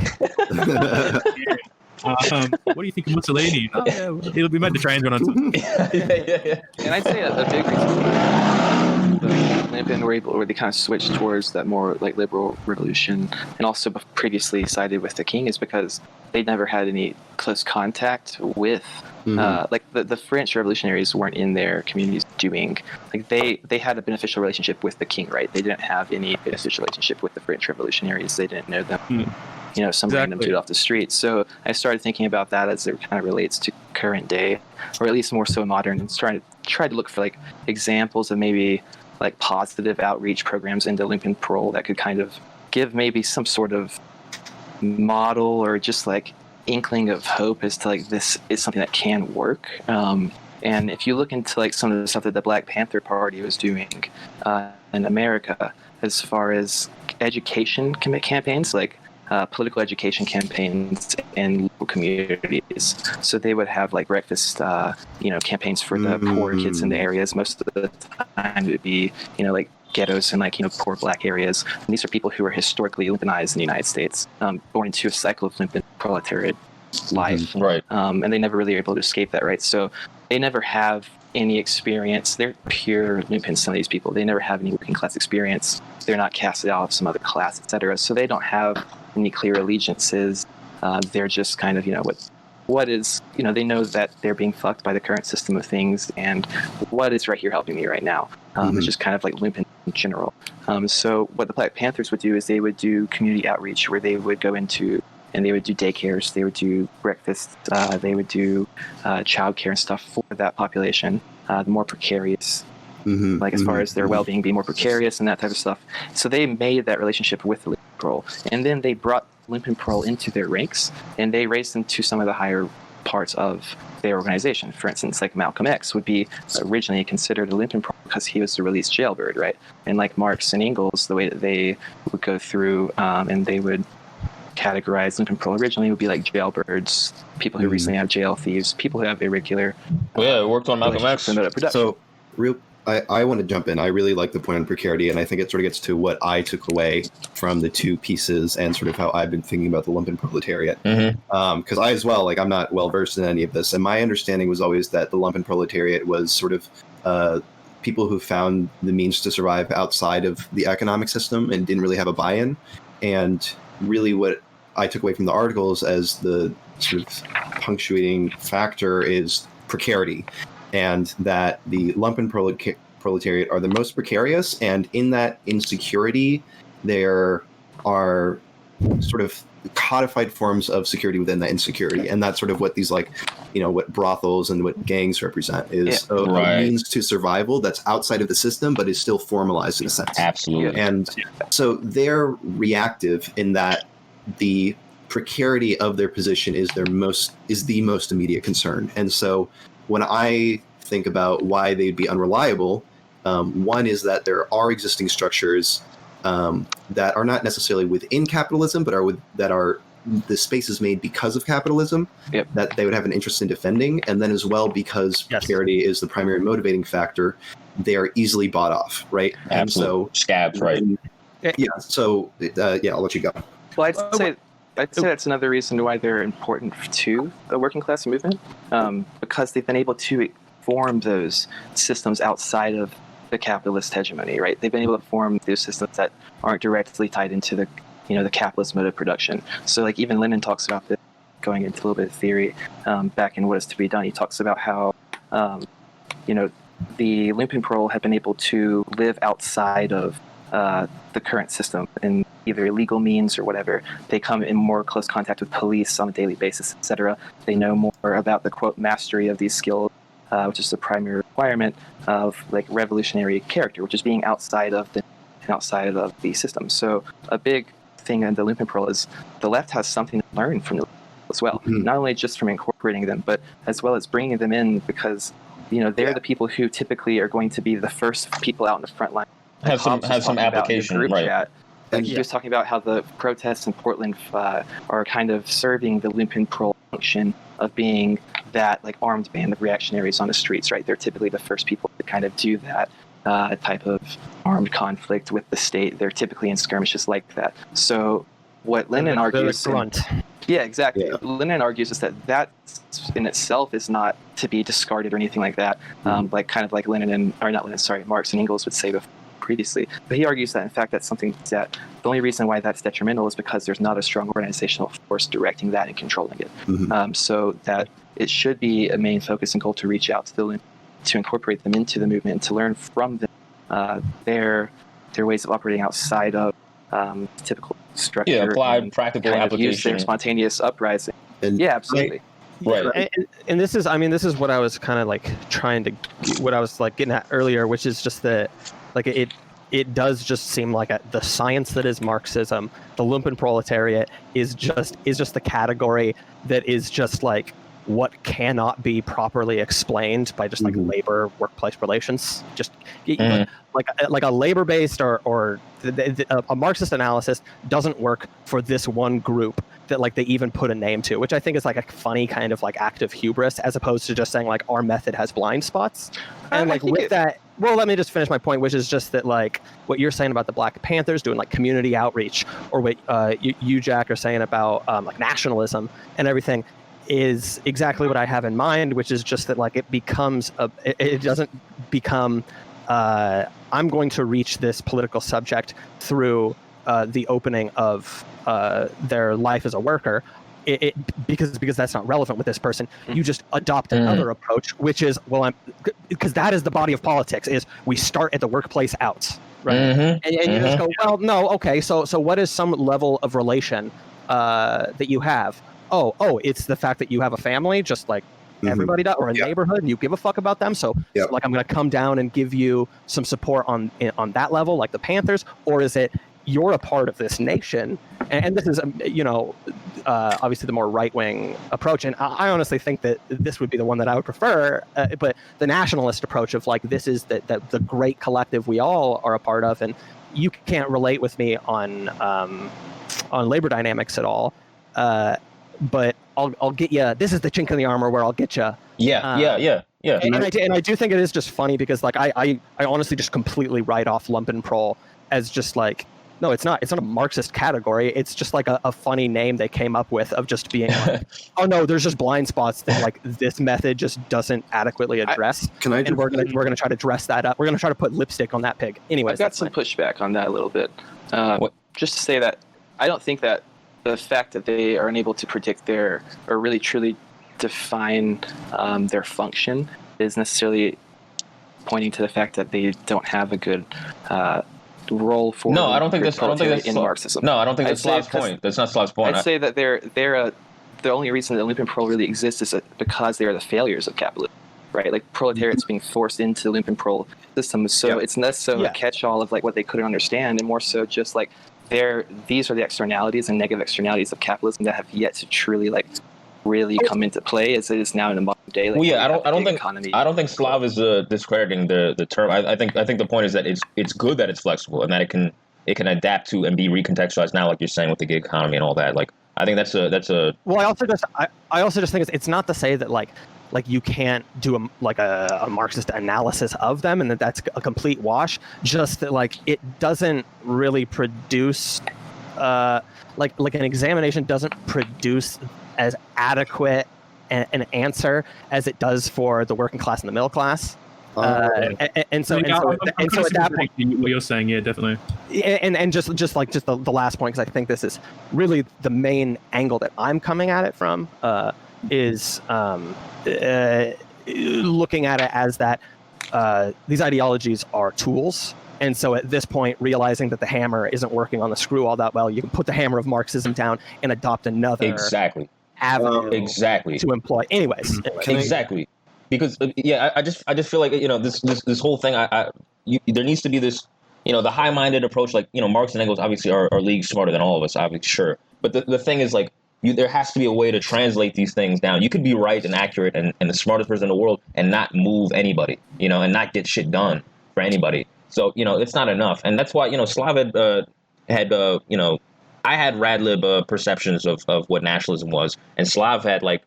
What do you think of Mussolini? Oh, yeah, he'll be made to train one on top. Yeah. And I'd say a big reason Lumpen were able, where they kind of switched towards that more liberal revolution, and also previously sided with the king, is because they never had any close contact with the French revolutionaries weren't in their communities doing they had a beneficial relationship with the king, right? They didn't have any beneficial relationship with the French revolutionaries. They didn't know them. Some random dude off the street. So I started thinking about that as it kind of relates to current day, or at least more so modern, and try to look for examples of maybe positive outreach programs into Lumpen Prole that could kind of give maybe some sort of model or just inkling of hope as to this is something that can work. And if you look into some of the stuff that the Black Panther Party was doing in America as far as education campaigns, political education campaigns in local communities. So they would have like breakfast, campaigns for the poor kids in the areas. Most of the time it would be, like ghettos and like, poor black areas. And these are people who are historically Lumpenized in the United States, born into a cycle of Lumpen proletariat life. Right. And they never really are able to escape that, right? So they never have any experience. They're pure Lumpen, some of these people. They never have any working class experience. They're not casted out of some other class, etc. So they don't have any clear allegiances. They're just kind of, what is, they know that they're being fucked by the current system of things, and what is right here helping me right now. It's just kind of like Lumpen in general. So what the Black Panthers would do is they would do community outreach where they would go into and they would do daycares, they would do breakfasts, they would do childcare and stuff for that population, the more precarious, as far as their well-being being more precarious and that type of stuff. So they made that relationship with the Lumpenprol, and then they brought Lumpenprol into their ranks, and they raised them to some of the higher parts of their organization. For instance, like Malcolm X would be originally considered a Lumpenprol because he was the released jailbird, right? And like Marx and Engels, the way that they would go through and they would categorize Lumpenprol originally would be like jailbirds, people who recently have jail, thieves, people who have irregular. It worked on Malcolm X. So, I want to jump in. I really like the point on precarity, and I think it sort of gets to what I took away from the two pieces and sort of how I've been thinking about the Lumpen proletariat. Because I as well, I'm not well versed in any of this, and my understanding was always that the Lumpen proletariat was sort of people who found the means to survive outside of the economic system and didn't really have a buy-in. And really what I took away from the articles as the sort of punctuating factor is precarity, and that the Lumpen proletariat are the most precarious, and in that insecurity there are sort of codified forms of security within that insecurity, and that's sort of what these what brothels and what gangs represent is a means to survival that's outside of the system but is still formalized in a sense. Absolutely. And so they're reactive in that the precarity of their position is the most immediate concern. And so when I think about why they'd be unreliable, one is that there are existing structures that are not necessarily within capitalism, but are the space is made because of capitalism, that they would have an interest in defending. And then as well, because precarity is the primary motivating factor, they are easily bought off, right? Absolutely. And so scabs, right? So I'll let you go. Well, I'd say that's another reason why they're important to the working class movement, because they've been able to form those systems outside of the capitalist hegemony, right? They've been able to form those systems that aren't directly tied into the capitalist mode of production. So even Lenin talks about this, going into a little bit of theory back in What Is to Be Done. He talks about how the Lumpenprole have been able to live outside of the current system in either illegal means or whatever. They come in more close contact with police on a daily basis, etc. They know more about the quote mastery of these skills, which is the primary requirement of revolutionary character, which is being outside of the system. So a big thing in the Lumpenprole is the left has something to learn from the as well, not only just from incorporating them, but as well as bringing them in, because they're the people who typically are going to be the first people out in the front line. Have some application, right? Chat. He was talking about how the protests in Portland are kind of serving the Lumpenprole function of being that armed band of reactionaries on the streets, right? They're typically the first people to kind of do that type of armed conflict with the state. They're typically in skirmishes like that. So what Lenin argues... Yeah, exactly. Yeah. Lenin argues is that in itself is not to be discarded or anything like that, Marx and Engels would say before. Previously, but he argues that in fact that's something that the only reason why that's detrimental is because there's not a strong organizational force directing that and controlling it. So that it should be a main focus and goal to reach out to to incorporate them into the movement, to learn from them their ways of operating outside of typical structure. Yeah, apply practical application. Use their spontaneous uprising. Absolutely. Right. And this is what I was kind of what I was getting at earlier, which is just that. It does just seem like the science that is Marxism, the Lumpen proletariat is just the category that is just what cannot be properly explained by just like labor workplace relations. Just like a labor-based or a Marxist analysis doesn't work for this one group that like they even put a name to, which I think is like a funny kind of like act of hubris, as opposed to just saying like our method has blind spots. And like with that, well, let me just finish my point, which is just that like what you're saying about the Black Panthers doing like community outreach, or what you Jack are saying about like nationalism and everything, is exactly what I have in mind, which is just that like it doesn't become I'm going to reach this political subject through the opening of their life as a worker. Because that's not relevant with this person. You just adopt another approach, which is, because that is the body of politics, is we start at the workplace outs, right? And you just go, well, no, okay, so what is some level of relation that you have? Oh, it's the fact that you have a family, just like everybody does, or a neighborhood, and you give a fuck about them. So like I'm going to come down and give you some support on that level, like the Panthers, or is it you're a part of this nation? And this is, obviously the more right-wing approach. And I honestly think that this would be the one that I would prefer. But the nationalist approach of like, this is the great collective we all are a part of. And you can't relate with me on labor dynamics at all. But I'll get you. This is the chink in the armor where I'll get you. Yeah. And I do think it is just funny because like I honestly just completely write off Lumpenprol as just like, no, it's not a Marxist category. It's just like a funny name they came up with of just being like, oh no, there's just blind spots that like this method just doesn't adequately address. And we're gonna try to dress that up. We're gonna try to put lipstick on that pig. Anyways, I've got some pushback on that a little bit. Just to say that I don't think that the fact that they are unable to predict or really truly define their function is necessarily pointing to the fact that they don't have a the only reason that Lumpenprole really exists is because they are the failures of capitalism, right? Like proletariat's being forced into the Lumpenprole system, so it's less so a catch-all of like what they couldn't understand, and more so just like these are the externalities and negative externalities of capitalism that have yet to truly like really come into play as it is now in the modern day. Like, I don't think Slav is discrediting the term. I think the point is that it's good that it's flexible and that it can adapt to and be recontextualized now, like you're saying with the gig economy and all that. Like I think that's a. Well, I also just think it's not to say that like you can't do a Marxist analysis of them and that's a complete wash. Just that like it doesn't really produce like an examination doesn't produce as adequate an answer as it does for the working class and the middle class. And so at that point, what you're saying, yeah, definitely. And just the last point, because I think this is really the main angle that I'm coming at it from, is looking at it as that these ideologies are tools. And so at this point, realizing that the hammer isn't working on the screw all that well, you can put the hammer of Marxism down and adopt another avenue to employ. Anyways. Exactly. Because I just feel like this whole thing there needs to be this the high-minded approach, like Marx and Engels obviously are leagues smarter than all of us, obviously, sure, but the thing is like there has to be a way to translate these things down. You could be right and accurate and the smartest person in the world and not move anybody, and not get shit done for anybody. So it's not enough, and that's why Slav had I had Radlib perceptions of what nationalism was, and Slav had like.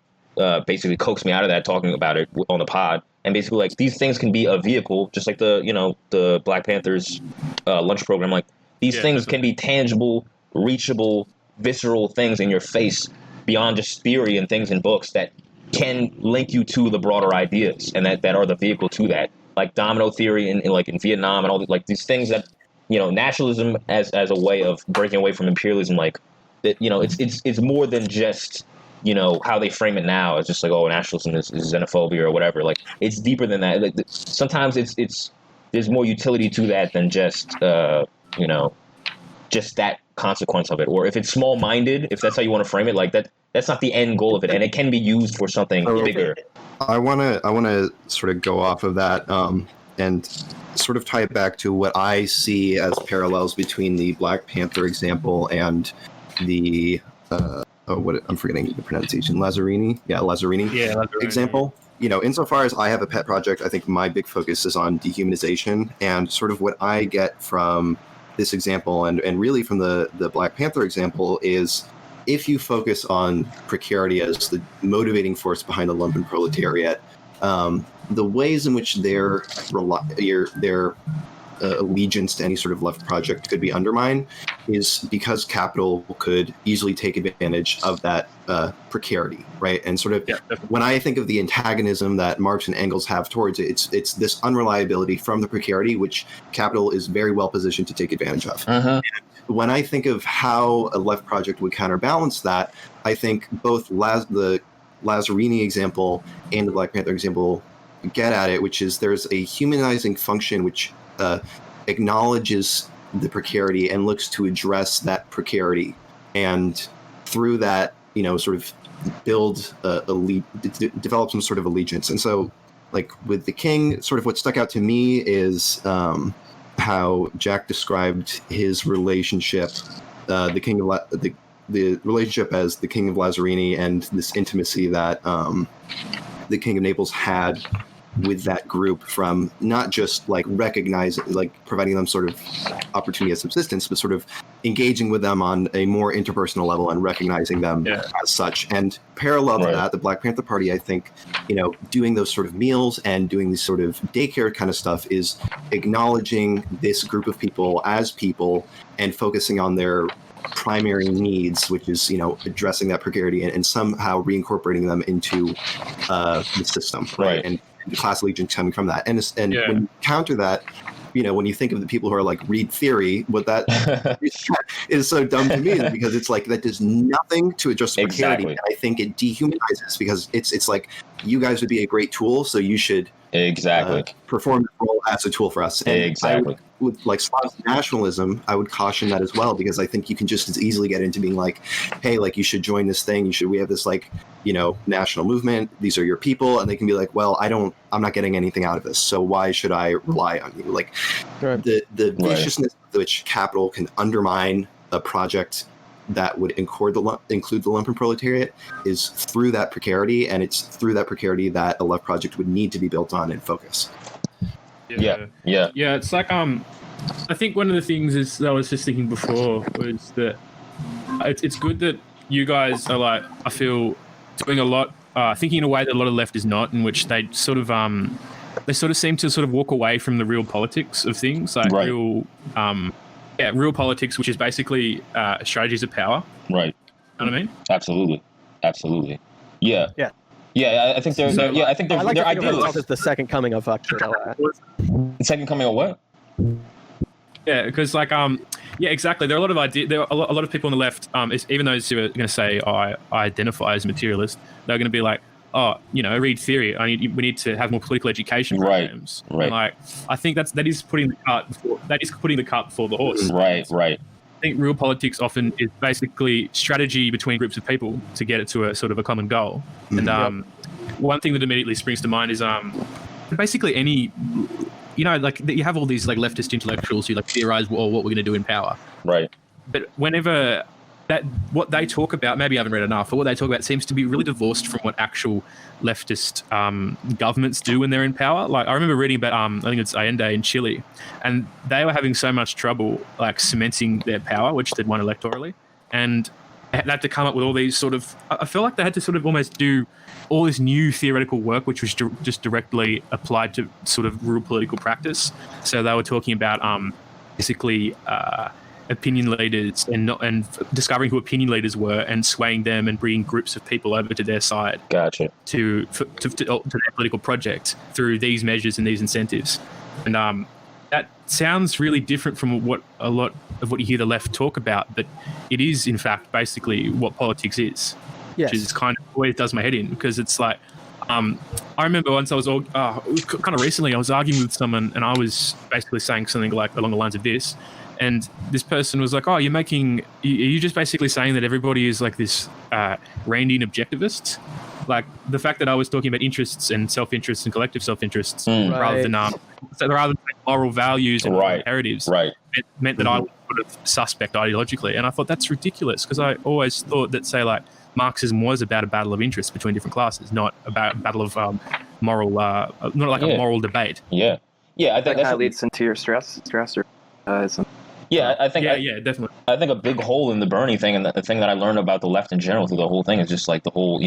Basically coaxed me out of that talking about it on the pod, and basically like these things can be a vehicle, just like the Black Panthers lunch program. Like these things can be tangible, reachable, visceral things in your face beyond just theory and things in books that can link you to the broader ideas and that are the vehicle to that, like domino theory in Vietnam and all the, like these things that nationalism as a way of breaking away from imperialism, like that it's more than just how they frame it now. It's just like, oh, nationalism is xenophobia or whatever. Like it's deeper than that. Like sometimes it's there's more utility to that than just just that consequence of it. Or if it's small-minded, if that's how you want to frame it, like that's not the end goal of it, and it can be used for something bigger. I wanna sort of go off of that and sort of tie it back to what I see as parallels between the Black Panther example and the I'm forgetting the pronunciation. Lazzarini example. Insofar as I have a pet project, I think my big focus is on dehumanization, and sort of what I get from this example and really from the Black Panther example is if you focus on precarity as the motivating force behind the Lumpenproletariat, the ways in which their allegiance to any sort of left project could be undermined is because capital could easily take advantage of that precarity, right? And sort of when I think of the antagonism that Marx and Engels have towards it, it's this unreliability from the precarity, which capital is very well positioned to take advantage of. And when I think of how a left project would counterbalance that, I think both the Lazzarini example and the Black Panther example get at it, which is there's a humanizing function which acknowledges the precarity and looks to address that precarity, and through that, sort of build develop some sort of allegiance. And so, like with the king, sort of what stuck out to me is how Jack described his relationship, the relationship as the king of Lazzarini, and this intimacy that the king of Naples had with that group, from not just like recognizing, like providing them sort of opportunity of subsistence, but sort of engaging with them on a more interpersonal level and recognizing them as such. And parallel to that, the Black Panther Party, I think, doing those sort of meals and doing this sort of daycare kind of stuff is acknowledging this group of people as people and focusing on their primary needs, which is, addressing that precarity and somehow reincorporating them into the system, right? And the class allegiance coming from that. And when you counter that, when you think of the people who are like read theory, what that is so dumb to me is because it's like that does nothing to address the precarity. And I think it dehumanizes, because it's like, you guys would be a great tool, so you should perform the role as a tool for us. And with like Slavic nationalism, I would caution that as well, because I think you can just as easily get into being like, hey, like you should join this thing. We have this like, national movement. These are your people. And they can be like, well, I'm not getting anything out of this, so why should I rely on you? Like the viciousness with which capital can undermine a project that would include the Lumpenproletariat is through that precarity, and it's through that precarity that a left project would need to be built on and focus. Yeah. It's like I think one of the things is that I was just thinking before was that it's good that you guys are like, I feel, doing a lot, thinking in a way that a lot of left is not, in which they sort of seem to sort of walk away from the real politics of things, like real politics, which is basically strategies of power. Right. You know what I mean? Absolutely. Yeah. I think they're. I think they're. I like they're to think of idealists. themselves as the second coming of Kurt. The second coming of what? Yeah, because like exactly. There are a lot of there are a lot of people on the left. Even those who are going to say, I identify as materialist, they're going to be like, read theory. We need to have more political education programs. Right. And like, I think that is putting the cart before the horse. Right. I think real politics often is basically strategy between groups of people to get it to a sort of a common goal. And one thing that immediately springs to mind is basically any, like you have all these like leftist intellectuals who like theorize what we're going to do in power. Right. But whenever what they talk about, maybe I haven't read enough, but what they talk about seems to be really divorced from what actual leftist governments do when they're in power. Like I remember reading about, I think it's Allende in Chile, and they were having so much trouble like cementing their power, which they'd won electorally, and they had to come up with all these sort of, I feel like they had to sort of almost do all this new theoretical work, which was just directly applied to sort of real political practice. So they were talking about basically opinion leaders and discovering who opinion leaders were and swaying them and bringing groups of people over to their side. Gotcha. To their political project through these measures and these incentives. And that sounds really different from what a lot of what you hear the left talk about, but it is in fact basically what politics is. Yes. Which is kind of always does my head in, because it's like I remember once I was kind of recently I was arguing with someone and I was basically saying something like along the lines of this. And this person was like, "Oh, are you just basically saying that everybody is like this Randian objectivist?" Like the fact that I was talking about interests and self-interests and collective self-interests rather than moral values and imperatives, it meant that I was sort of suspect ideologically. And I thought that's ridiculous, because I always thought that, say, like Marxism was about a battle of interests between different classes, not about a battle of moral, not like a moral debate. Yeah, I think that leads into your stress or I think definitely. I think a big hole in the Bernie thing, and the thing that I learned about the left in general through the whole thing, is just like the whole,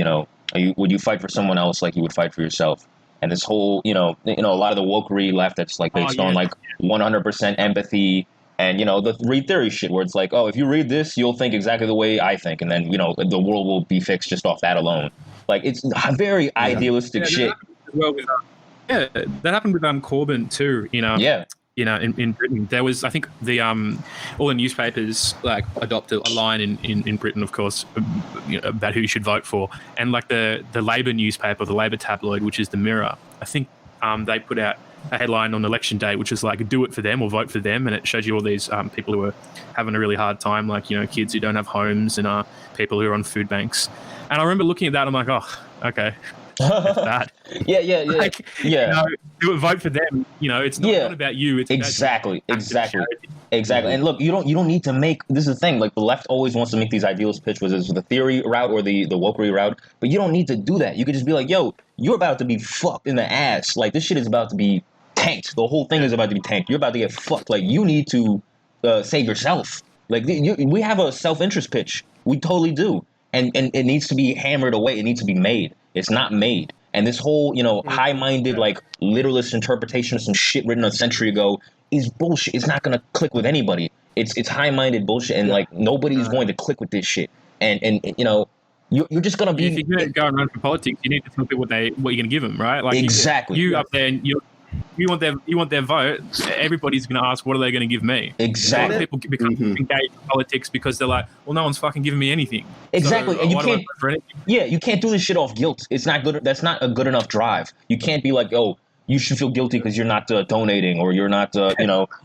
would you fight for someone else like you would fight for yourself? And this whole, a lot of the wokery left that's like based on like 100% empathy, and the read theory shit where it's like, oh, if you read this, you'll think exactly the way I think, and then the world will be fixed just off that alone. Like, it's very idealistic shit. That happened with Corbyn too. In Britain, there was, I think, all the newspapers like adopted a line in Britain, of course, about who you should vote for, and like the Labour newspaper, the Labour tabloid, which is the Mirror, I think they put out a headline on election day, which was like, do it for them or vote for them, and it shows you all these people who are having a really hard time, like kids who don't have homes and people who are on food banks. And I remember looking at that, I'm like, oh, okay. That. Vote for them. It's not about you. It's exactly. And look, you don't need to make, this is the thing, like the left always wants to make these idealist pitch, whether it's the theory route or the wokery route, but you don't need to do that. You could just be like, yo, you're about to be fucked in the ass. Like, this shit is about to be tanked. The whole thing is about to be tanked. You're about to get fucked. Like, you need to save yourself. Like, we have a self-interest pitch. We totally do. And it needs to be hammered away. It needs to be made. It's not made. And this whole, high-minded, like, literalist interpretation of some shit written a century ago is bullshit. It's not going to click with anybody. It's high-minded bullshit, and, like, nobody's going to click with this shit. And you're just going to be... If you're going to go around for politics, you need to tell people what you're going to give them, right? Like, exactly. You up there, and you want their vote, everybody's going to ask, what are they going to give me? Exactly. So people become engaged in politics because they're like, well, no one's fucking giving me anything. Exactly. So, and you can't do this shit off guilt. It's not good. That's not a good enough drive. You can't be like, oh, you should feel guilty because you're not donating, or you're not,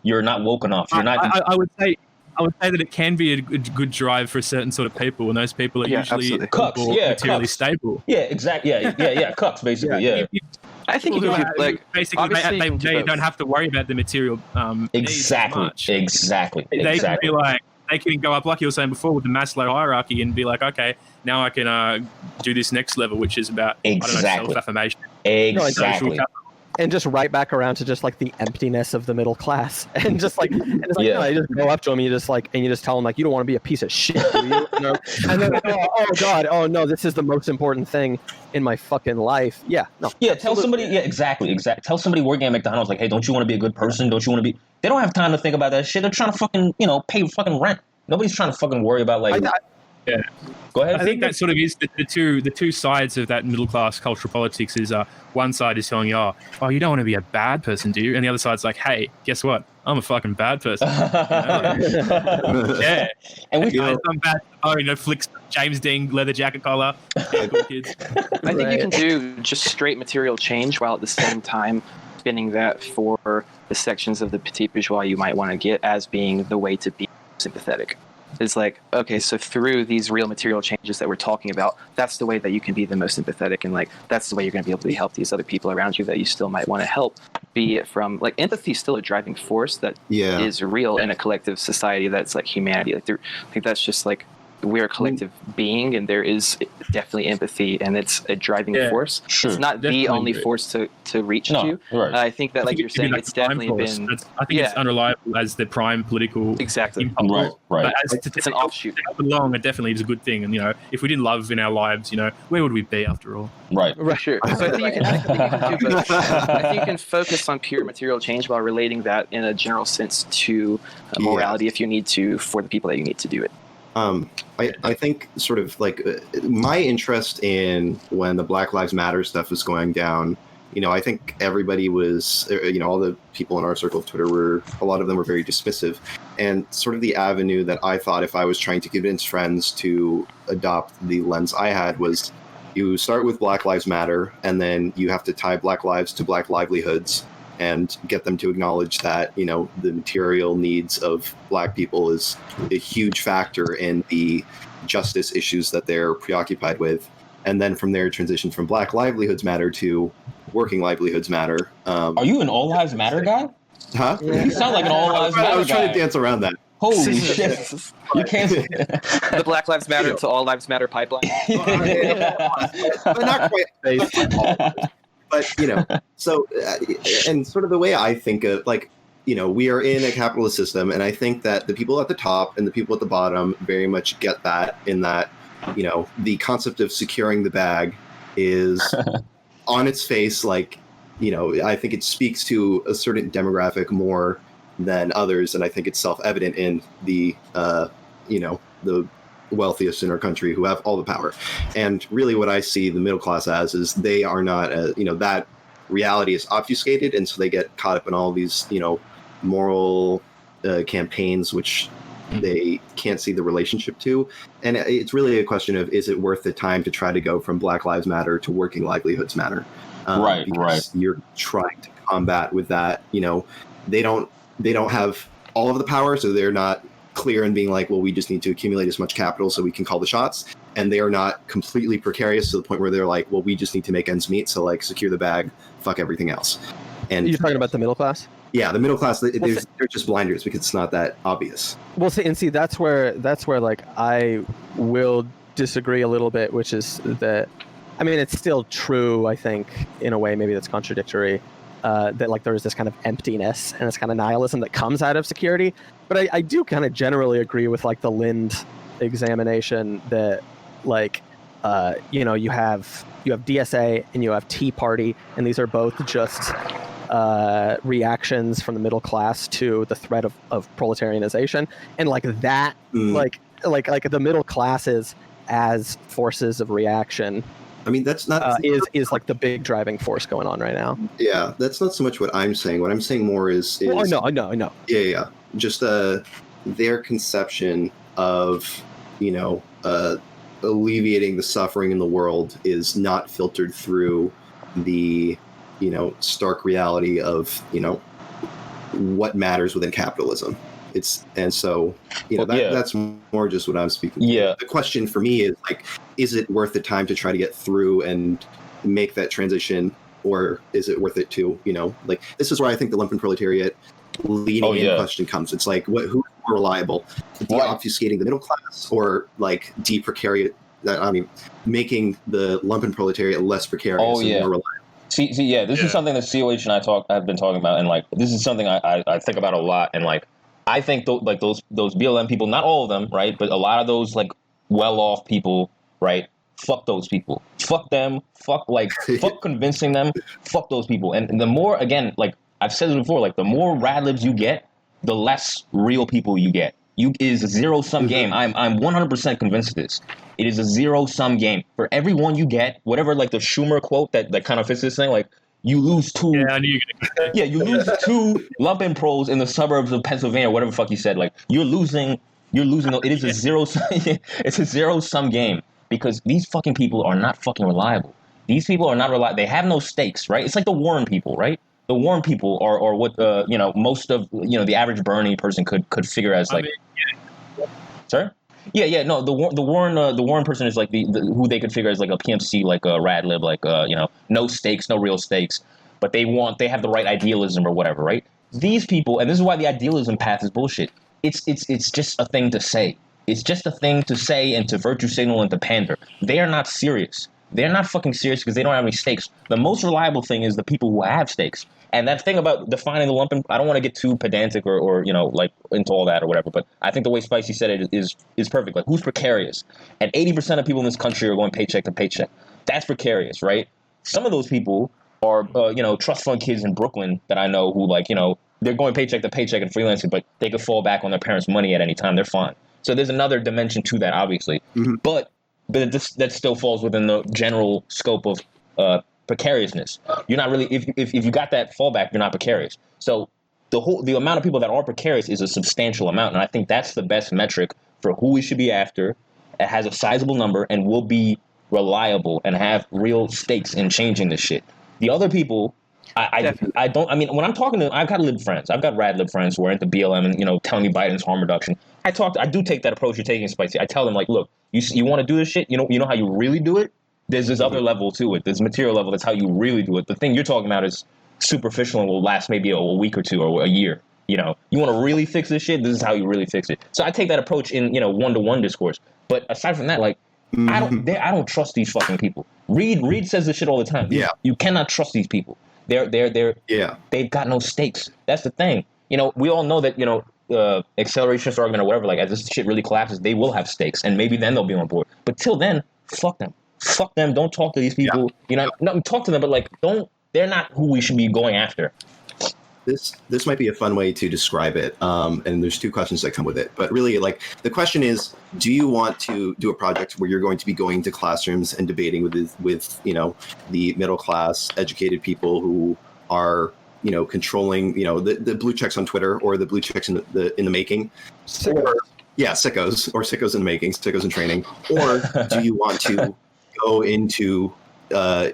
you're not woke enough. You're not. I would say that it can be a good drive for certain sort of people, and those people are usually materially stable. Yeah, exactly. Yeah, cucks, basically. Yeah. I think basically they don't have to worry about the material exactly much. Exactly. They can be like, they can go up, like you were saying before, with the Maslow hierarchy, and be like, okay, now I can do this next level, which is about self-affirmation. Exactly. And just right back around to just like the emptiness of the middle class, and just like, you just go up to them, and you just tell them like, you don't want to be a piece of shit, do you? And then oh god, oh no, this is the most important thing in my fucking life. Tell somebody, exactly. Tell somebody working at McDonald's like, hey, don't you want to be a good person? Don't you want to be? They don't have time to think about that shit. They're trying to fucking pay fucking rent. Nobody's trying to fucking worry about like. Go ahead. I think that sort of is the two sides of that middle class cultural politics. Is one side is telling you, oh, you don't want to be a bad person, do you? And the other side's like, hey, guess what? I'm a fucking bad person. Yeah. And I'm bad. Flicks James Dean leather jacket collar. Kids. I think you can do just straight material change while at the same time spinning that for the sections of the petit bourgeois you might want to get as being the way to be sympathetic. It's like, okay, so through these real material changes that we're talking about, that's the way that you can be the most sympathetic, and like that's the way you're going to be able to help these other people around you that you still might want to help. Be it from like empathy is still a driving force that is real in a collective society that's like humanity. Like I think that's just like we're a collective being, and there is definitely empathy, and it's a driving force. Sure, it's not the only force to reach you. Right. I think that, like you're saying, it's definitely been. I think it's unreliable as the prime political impulse. Right. But it's an offshoot. To help along, it definitely is a good thing. And if we didn't love in our lives, where would we be after all? Right. Sure. So I think you can do both. I think you can focus on pure material change while relating that in a general sense to morality if you need to, for the people that you need to do it. I think sort of like my interest in when the Black Lives Matter stuff was going down, I think everybody was, all the people in our circle of Twitter a lot of them were very dismissive. And sort of the avenue that I thought if I was trying to convince friends to adopt the lens I had was you start with Black Lives Matter, and then you have to tie Black lives to Black livelihoods and get them to acknowledge that, the material needs of Black people is a huge factor in the justice issues that they're preoccupied with. And then from there, transition from Black livelihoods matter to working livelihoods matter. Are you an All Lives Matter guy? Huh? You sound like an All Lives Matter guy. I was trying to dance around that. Holy shit! You can't. The Black Lives Matter to All Lives Matter pipeline. But not quite. But so and sort of the way I think of, like, we are in a capitalist system, and I think that the people at the top and the people at the bottom very much get that, in that, the concept of securing the bag is on its face, like, I think it speaks to a certain demographic more than others, and I think it's self-evident in the the wealthiest in our country who have all the power. And really what I see the middle class as is they are not that reality is obfuscated, and so they get caught up in all these moral campaigns which they can't see the relationship to. And it's really a question of, is it worth the time to try to go from Black Lives Matter to Working Livelihoods Matter? Right. You're trying to combat with that. They don't have all of the power, so they're not clear in being like, well, we just need to accumulate as much capital so we can call the shots. And they are not completely precarious to the point where they're like, well, we just need to make ends meet, so like secure the bag, fuck everything else. And you're talking about the middle class? Yeah, the middle class, they're just blinders because it's not that obvious. Well, see, that's where like I will disagree a little bit, which is that, I mean, it's still true, I think, in a way maybe that's contradictory, that like there is this kind of emptiness and this kind of nihilism that comes out of security. But I do kind of generally agree with like the Lind examination that like, you have DSA and you have Tea Party, and these are both just reactions from the middle class to the threat of proletarianization, and like that, like the middle classes as forces of reaction. I mean, that's not is like the big driving force going on right now. Yeah, that's not so much what I'm saying. What I'm saying more is I know. Yeah. Just their conception of alleviating the suffering in the world is not filtered through the stark reality of what matters within capitalism. That's more just what I'm speaking to. Yeah. The question for me is like, is it worth the time to try to get through and make that transition, or is it worth it to like, this is where I think the Lumpenproletariat leading in question comes. It's like, who's more reliable, obfuscating the middle class, or like making the Lumpenproletariat less precarious and more reliable? See, this is something that COH and I've been talking about, and like this is something I think about a lot, and like I think those BLM people, not all of them, right, but a lot of those like well-off people, right? Fuck those people. Fuck them. Fuck convincing them. Fuck those people. And the more, again, like I've said it before, like the more rad libs you get, the less real people you get. It is a zero-sum game. I'm 100% convinced of this. It is a zero-sum game. For every one you get, whatever, like the Schumer quote that kind of fits this thing, like you lose two. Yeah, I knew you were gonna. Yeah, you lose two Lumpen pros in the suburbs of Pennsylvania, whatever the fuck you said. Like you're losing. It is a zero-sum. It's a zero-sum game because these fucking people are not fucking reliable. These people are not reliable. They have no stakes, right? It's like the Warren people, right? The Warren people are what most of the average Bernie person could figure as like. Sorry? Yeah. No, the Warren person is like the who they could figure as like a PMC, like a rad lib, like no stakes, no real stakes, but they have the right idealism or whatever, right? These people, and this is why the idealism path is bullshit. It's just a thing to say. It's just a thing to say and to virtue signal and to pander. They are not serious. They're not fucking serious because they don't have any stakes. The most reliable thing is the people who have stakes. And that thing about defining the Lumpen, I don't want to get too pedantic or like into all that or whatever, but I think the way Spicy said it is perfect. Like, who's precarious? And 80% of people in this country are going paycheck to paycheck. That's precarious, right? Some of those people are, trust fund kids in Brooklyn that I know who, like, they're going paycheck to paycheck and freelancing, but they could fall back on their parents' money at any time. They're fine. So there's another dimension to that, obviously. Mm-hmm. But that still falls within the general scope of precariousness. You're not really, if you got that fallback, you're not precarious. So the amount of people that are precarious is a substantial amount, and I think that's the best metric for who we should be after. It has a sizable number and will be reliable and have real stakes in changing this shit. The other people, I don't. I mean, when I'm talking to, I've got lib friends. I've got rad lib friends who are into BLM and telling me Biden's harm reduction. I do take that approach you're taking, Spicy. I tell them, like, look, you want to do this shit. You know how you really do it. There's this other level to it. There's material level. That's how you really do it. The thing you're talking about is superficial and will last maybe a week or two or a year. You know, you want to really fix this shit. This is how you really fix it. So I take that approach in, you know, one-to-one discourse. But aside from that, like, I don't trust these fucking people. Reed says this shit all the time. Yeah. You cannot trust these people. They've got no stakes. That's the thing. You know, we all know that, you know, accelerationist argument or whatever, like, as this shit really collapses, they will have stakes, and maybe then they'll be on board. But till then, fuck them. Fuck them. Don't talk to these people. You know, not talk to them, but like, they're not who we should be going after. This might be a fun way to describe it, and there's two questions that come with it. But really, like, the question is, do you want to do a project where you're going to be going to classrooms and debating with you know, the middle class, educated people who are, you know, controlling, you know, the blue checks on Twitter, or the blue checks in the making, or sickos in the making, sickos in training, or do you want to go into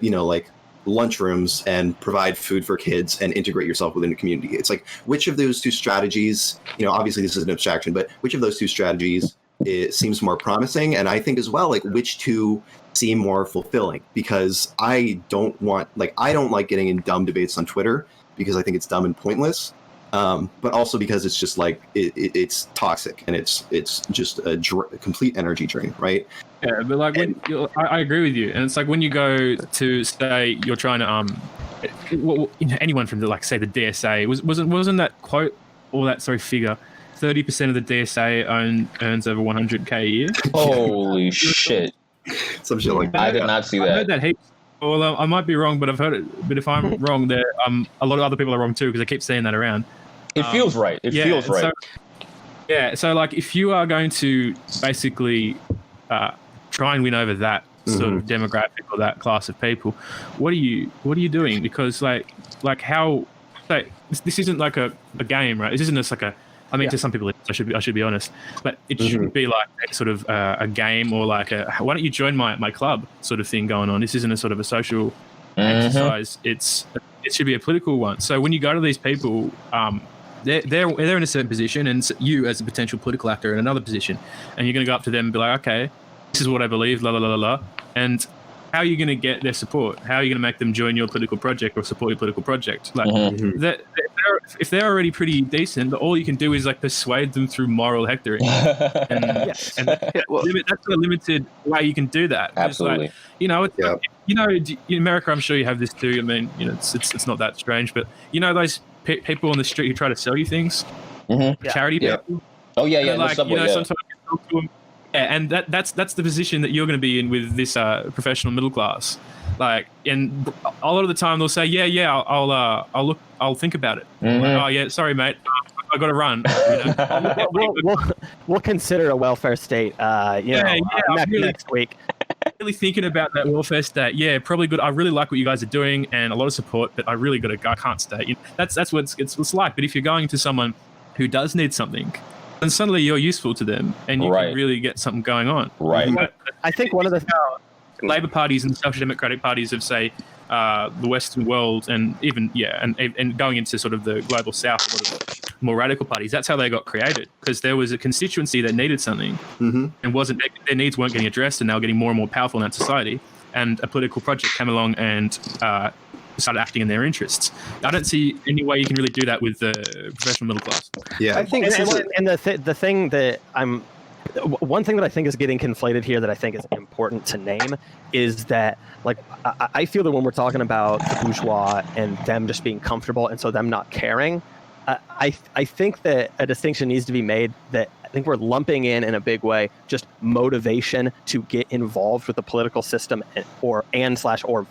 you know, like, lunchrooms and provide food for kids and integrate yourself within the community? It's like, which of those two strategies, you know, obviously this is an abstraction, but which of those two strategies it seems more promising? And I think as well, like, which two seem more fulfilling? Because I don't like getting in dumb debates on Twitter, because I think it's dumb and pointless. But also because it's just like it's toxic, and it's just a complete energy drain, right? Yeah, but like, I agree with you, and it's like when you go to say you're trying to anyone from the, like, say the DSA wasn't that quote or that figure, 30% of the DSA earns over 100K a year. Holy shit! Some shit like that. I did not see that. I heard that heaps. Well, I might be wrong, but I've heard it. But if I'm wrong, there a lot of other people are wrong too, because I keep saying that around. It feels right. It feels right. So like, if you are going to basically try and win over that sort of demographic or that class of people, what are you doing? Because like how, like, this isn't like a game, right? This isn't just like a, I mean, to some people, I should be honest, but it shouldn't be like a sort of a game, or like why don't you join my club sort of thing going on? This isn't a sort of a social exercise. It should be a political one. So when you go to these people, they're in a certain position, and you as a potential political actor in another position, and you're going to go up to them and be like, okay, this is what I believe, la la la la la, and how are you going to get their support? How are you going to make them join your political project or support your political project? Like, if they're already pretty decent, all you can do is like persuade them through moral hectoring, and that's a limited way you can do that. Absolutely. Like, you know, it's like, you know, in America, I'm sure you have this too. I mean, you know, it's not that strange, but you know, those people on the street who try to sell you things, charity people. Oh yeah, yeah. Like, you know, sometimes you talk to them. Yeah, and that's the position that you're going to be in with this professional middle class. Like, and a lot of the time they'll say, I'll think about it. Like, oh yeah, sorry mate, I got to run. You know? we'll consider a welfare state. Next week. Really thinking about that welfare state. Yeah, probably good. I really like what you guys are doing, and a lot of support, but I really I can't stay. You know, that's what it's like. But if you're going to someone who does need something, and suddenly you're useful to them, and you can really get something going on. Right. But I think one of the Labour parties and social democratic parties of, say, the Western world, and even and going into sort of the global South, a lot of the more radical parties. That's how they got created, because there was a constituency that needed something, and their needs weren't getting addressed, and they were getting more and more powerful in that society. And a political project came along and started acting in their interests. I don't see any way you can really do that with the professional middle class. Yeah, I think, and the thing that one thing that I think is getting conflated here that I think is important to name is that, like, I feel that when we're talking about the bourgeois and them just being comfortable and so them not caring, I think that a distinction needs to be made that I think we're lumping in a big way just motivation to get involved with the political system or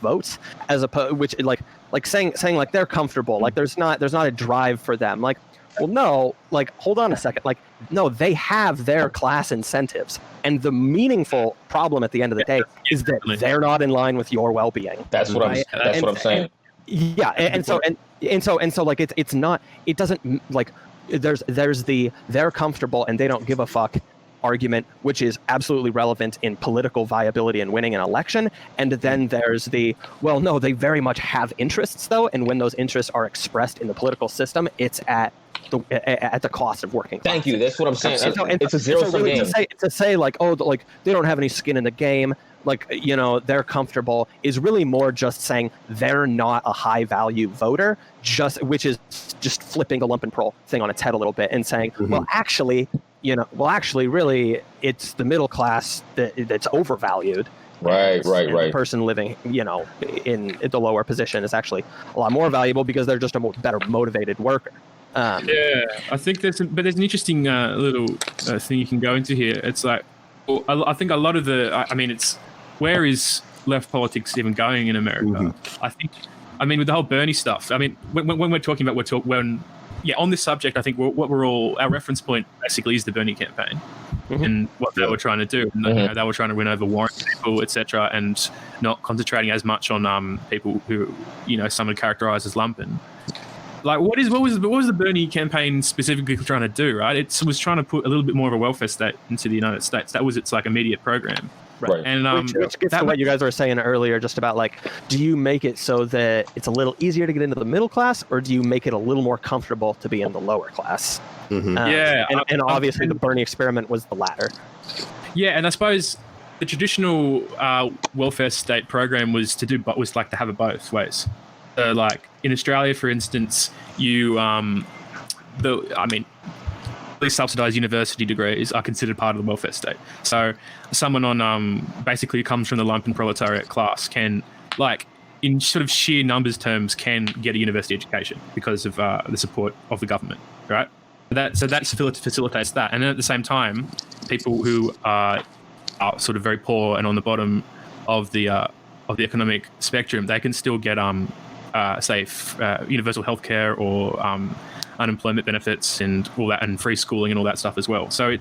votes, as opposed, which like saying like they're comfortable, like there's not a drive for them. Like, well, no, like, hold on a second. Like, no, they have their class incentives. And the meaningful problem at the end of the day is that they're not in line with your well-being. That's what I'm saying. And so like it's not, it doesn't, like, there's the they're comfortable and they don't give a fuck argument, which is absolutely relevant in political viability and winning an election. And then there's the, well, no, they very much have interests though, and when those interests are expressed in the political system, it's at the cost of working class. Thank you. That's what I'm saying. It's a zero-sum game. To say like, oh, like they don't have any skin in the game. like, you know, they're comfortable is really more just saying they're not a high value voter, which is just flipping the Lumpenprol thing on its head a little bit and saying, well, actually, really, it's the middle class that's overvalued. Right. The person living, you know, in the lower position is actually a lot more valuable because they're just a better motivated worker. I think there's an interesting little thing you can go into here. It's like, well, I think a lot of it's where is left politics even going in America? I mean, with the whole Bernie stuff. I mean, when we're talking about on this subject, I think our reference point basically is the Bernie campaign and what they were trying to do. And, you know, they were trying to win over Warren people, etc., and not concentrating as much on people who, you know, some would characterize as lumpen. Like, what was the Bernie campaign specifically trying to do? Right, it was trying to put a little bit more of a welfare state into the United States. That was its like immediate program. Right. And which gets to what you guys were saying earlier, just about like, do you make it so that it's a little easier to get into the middle class, or do you make it a little more comfortable to be in the lower class? And obviously the Bernie experiment was the latter. Yeah, and I suppose the traditional welfare state program was to have it both ways. So, like in Australia, for instance, subsidized university degrees are considered part of the welfare state. So someone on basically comes from the Lumpenproletariat class can, like, in sort of sheer numbers terms, can get a university education because of the support of the government, right? That facilitates that. And then at the same time, people who are sort of very poor and on the bottom of the economic spectrum, they can still get universal healthcare or unemployment benefits and all that, and free schooling and all that stuff as well. So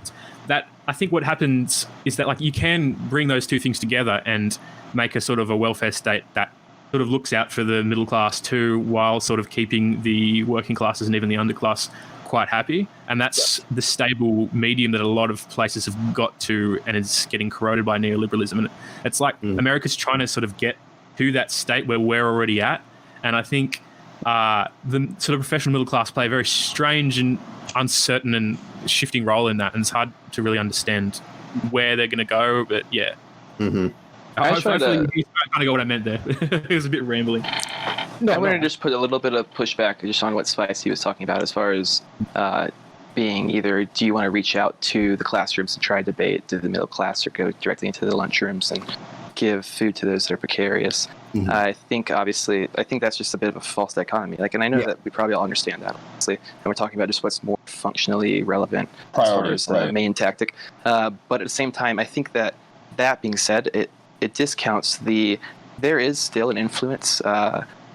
I think what happens is that, like, you can bring those two things together and make a sort of a welfare state that sort of looks out for the middle class too, while sort of keeping the working classes and even the underclass quite happy. And that's the stable medium that a lot of places have got to, and is getting corroded by neoliberalism. And it's like America's trying to sort of get to that state where we're already at. And I think the sort of professional middle class play a very strange and uncertain and shifting role in that, and it's hard to really understand where they're going to go. But yeah, hopefully you kind of got what I meant there. It was a bit rambling. I wanted to just put a little bit of pushback just on what Spicy was talking about, as far as being either, do you want to reach out to the classrooms and try to debate to the middle class, or go directly into the lunchrooms and give food to those that are precarious? I think that's just a bit of a false dichotomy. Like, and I know that we probably all understand that, obviously, and we're talking about just what's more functionally relevant as far as the main tactic. But at the same time, I think that being said, it discounts there is still an influence,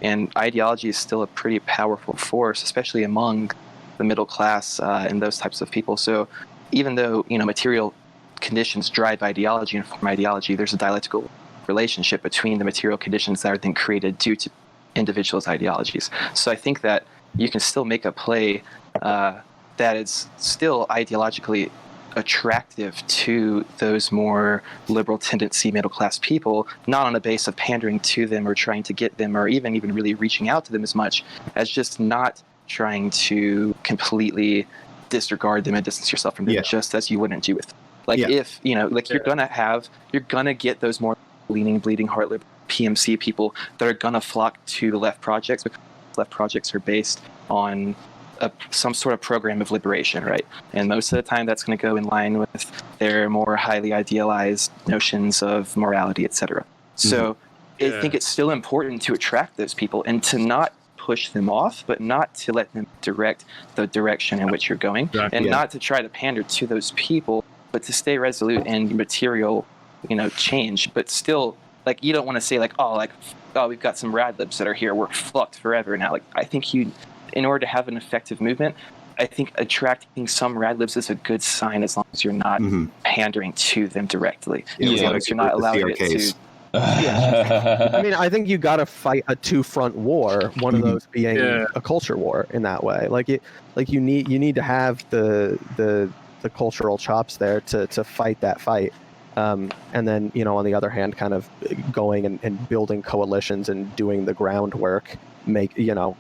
and ideology is still a pretty powerful force, especially among the middle class and those types of people. So even though, you know, material conditions drive ideology and form ideology, there's a dialectical relationship between the material conditions that are then created due to individuals' ideologies. So I think that you can still make a play that is still ideologically attractive to those more liberal tendency middle class people, not on a base of pandering to them or trying to get them, or even really reaching out to them as much as just not trying to completely disregard them and distance yourself from them, just as you wouldn't do with them. Like, if, you know, like, you're gonna get those more leaning, bleeding heart liberal PMC people that are gonna flock to the left projects, because left projects are based on some sort of program of liberation, right? And most of the time that's going to go in line with their more highly idealized notions of morality, etc. So I think it's still important to attract those people and to not push them off, but not to let them direct the direction in which you're going, and not to try to pander to those people, but to stay resolute in material, you know, change. But still, like, you don't want to say like, oh, we've got some rad libs that are here, we're fucked forever now. Like, I think in order to have an effective movement, I think attracting some rad libs is a good sign, as long as you're not pandering to them directly. As long as you're not allowing it to. I mean, I think you got to fight a two-front war. One of those being a culture war in that way. You need to have the cultural chops there to fight that fight. And then, you know, on the other hand, kind of going and building coalitions and doing the groundwork,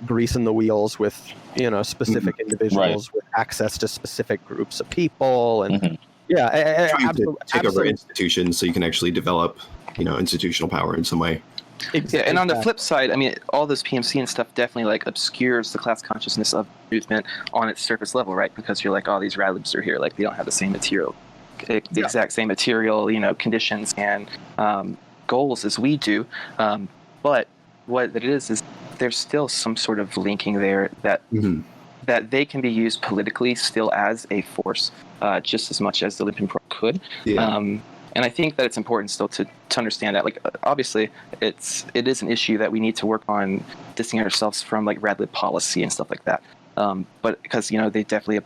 greasing the wheels with, you know, specific individuals with access to specific groups of people, and trying to take over institutions so you can actually develop institutional power in some way. Yeah, and on the flip side, I mean, all this PMC and stuff definitely like obscures the class consciousness of the movement on its surface level, right? Because you're like, oh, these rad libs are here, like they don't have the same material, the exact same material, conditions and goals as we do. But what it is there's still some sort of linking there that that they can be used politically still as a force, just as much as the Lumpenproletariat could. Yeah. And I think that it's important still to understand that, like, obviously, it is an issue that we need to work on distancing ourselves from, like, rad lib policy and stuff like that. But because, they definitely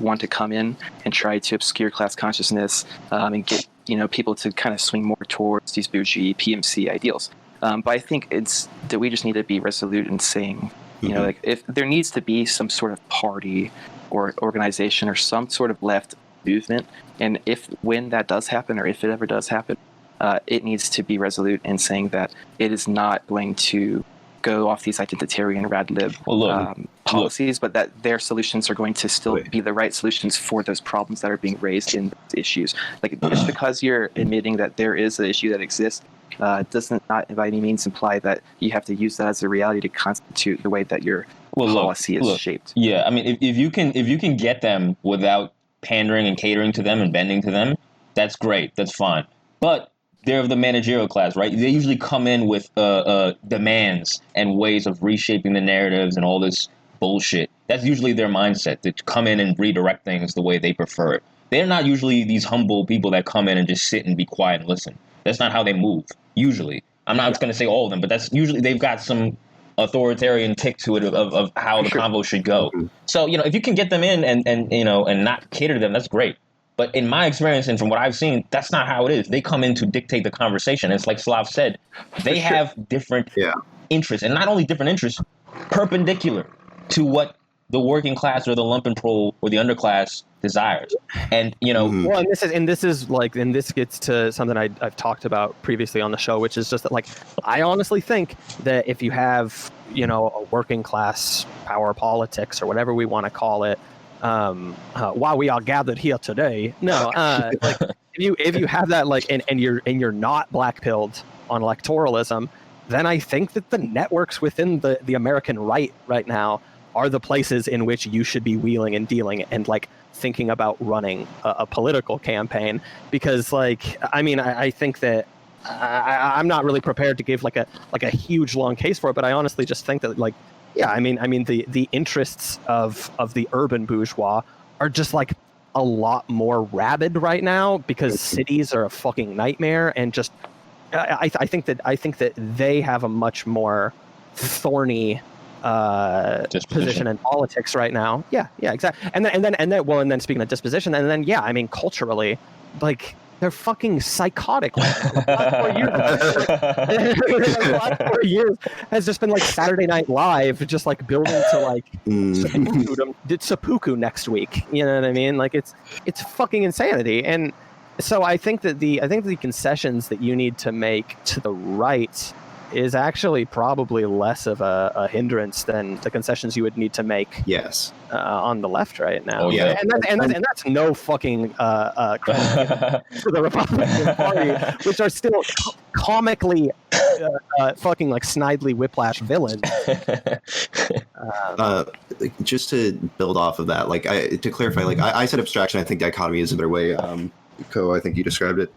want to come in and try to obscure class consciousness and get, people to kind of swing more towards these bougie PMC ideals. But I think it's that we just need to be resolute in saying, like, if there needs to be some sort of party or organization or some sort of left movement, and when that does happen, or if it ever does happen, it needs to be resolute in saying that it is not going to go off these identitarian rad lib policies, but that their solutions are going to still be the right solutions for those problems that are being raised in those issues. Like, just because you're admitting that there is an issue that exists, doesn't not by any means imply that you have to use that as a reality to constitute the way that your policy is shaped. Yeah, I mean, if you can get them without pandering and catering to them and bending to them, that's great. That's fine. But they're of the managerial class, right? They usually come in with demands and ways of reshaping the narratives and all this bullshit. That's usually their mindset, to come in and redirect things the way they prefer it. They're not usually these humble people that come in and just sit and be quiet and listen. That's not how they move, usually. I'm not going to say all of them, but that's usually, they've got some authoritarian tick to it of how the convo should go. So, if you can get them in and not cater to them, that's great. But in my experience and from what I've seen, that's not how it is. They come in to dictate the conversation. It's like Slav said, they have different interests, and not only different interests, perpendicular to what the working class or the lumpenprole or the underclass desires. And well, and this gets to something I've talked about previously on the show, which is just that, like, I honestly think that if you have a working class power politics or whatever we want to call it, why we are gathered here today, like, if you have that, like, and you're not black pilled on electoralism, then I think that the networks within the American right now are the places in which you should be wheeling and dealing and, like, thinking about running a political campaign. Because, like, I mean, I think that I'm not really prepared to give like a huge long case for it, but I honestly just think that, like, yeah, I mean the interests of the urban bourgeois are just, like, a lot more rabid right now because cities are a fucking nightmare, and just I think that they have a much more thorny position in politics right now. Yeah, exactly. And then speaking of disposition, and then I mean, culturally, like, they're fucking psychotic right now. The last 4 years has just been like Saturday Night Live, just like building to like seppuku next week. You know what I mean? Like, it's fucking insanity. And so I think that the concessions that you need to make to the right is actually probably less of a hindrance than the concessions you would need to make on the left right now. And that's no fucking credit to the Republican Party, which are still comically fucking, like, Snidely Whiplash villains. Just to build off of that, like, to clarify, like, I said abstraction, I think dichotomy is a better way. I think you described it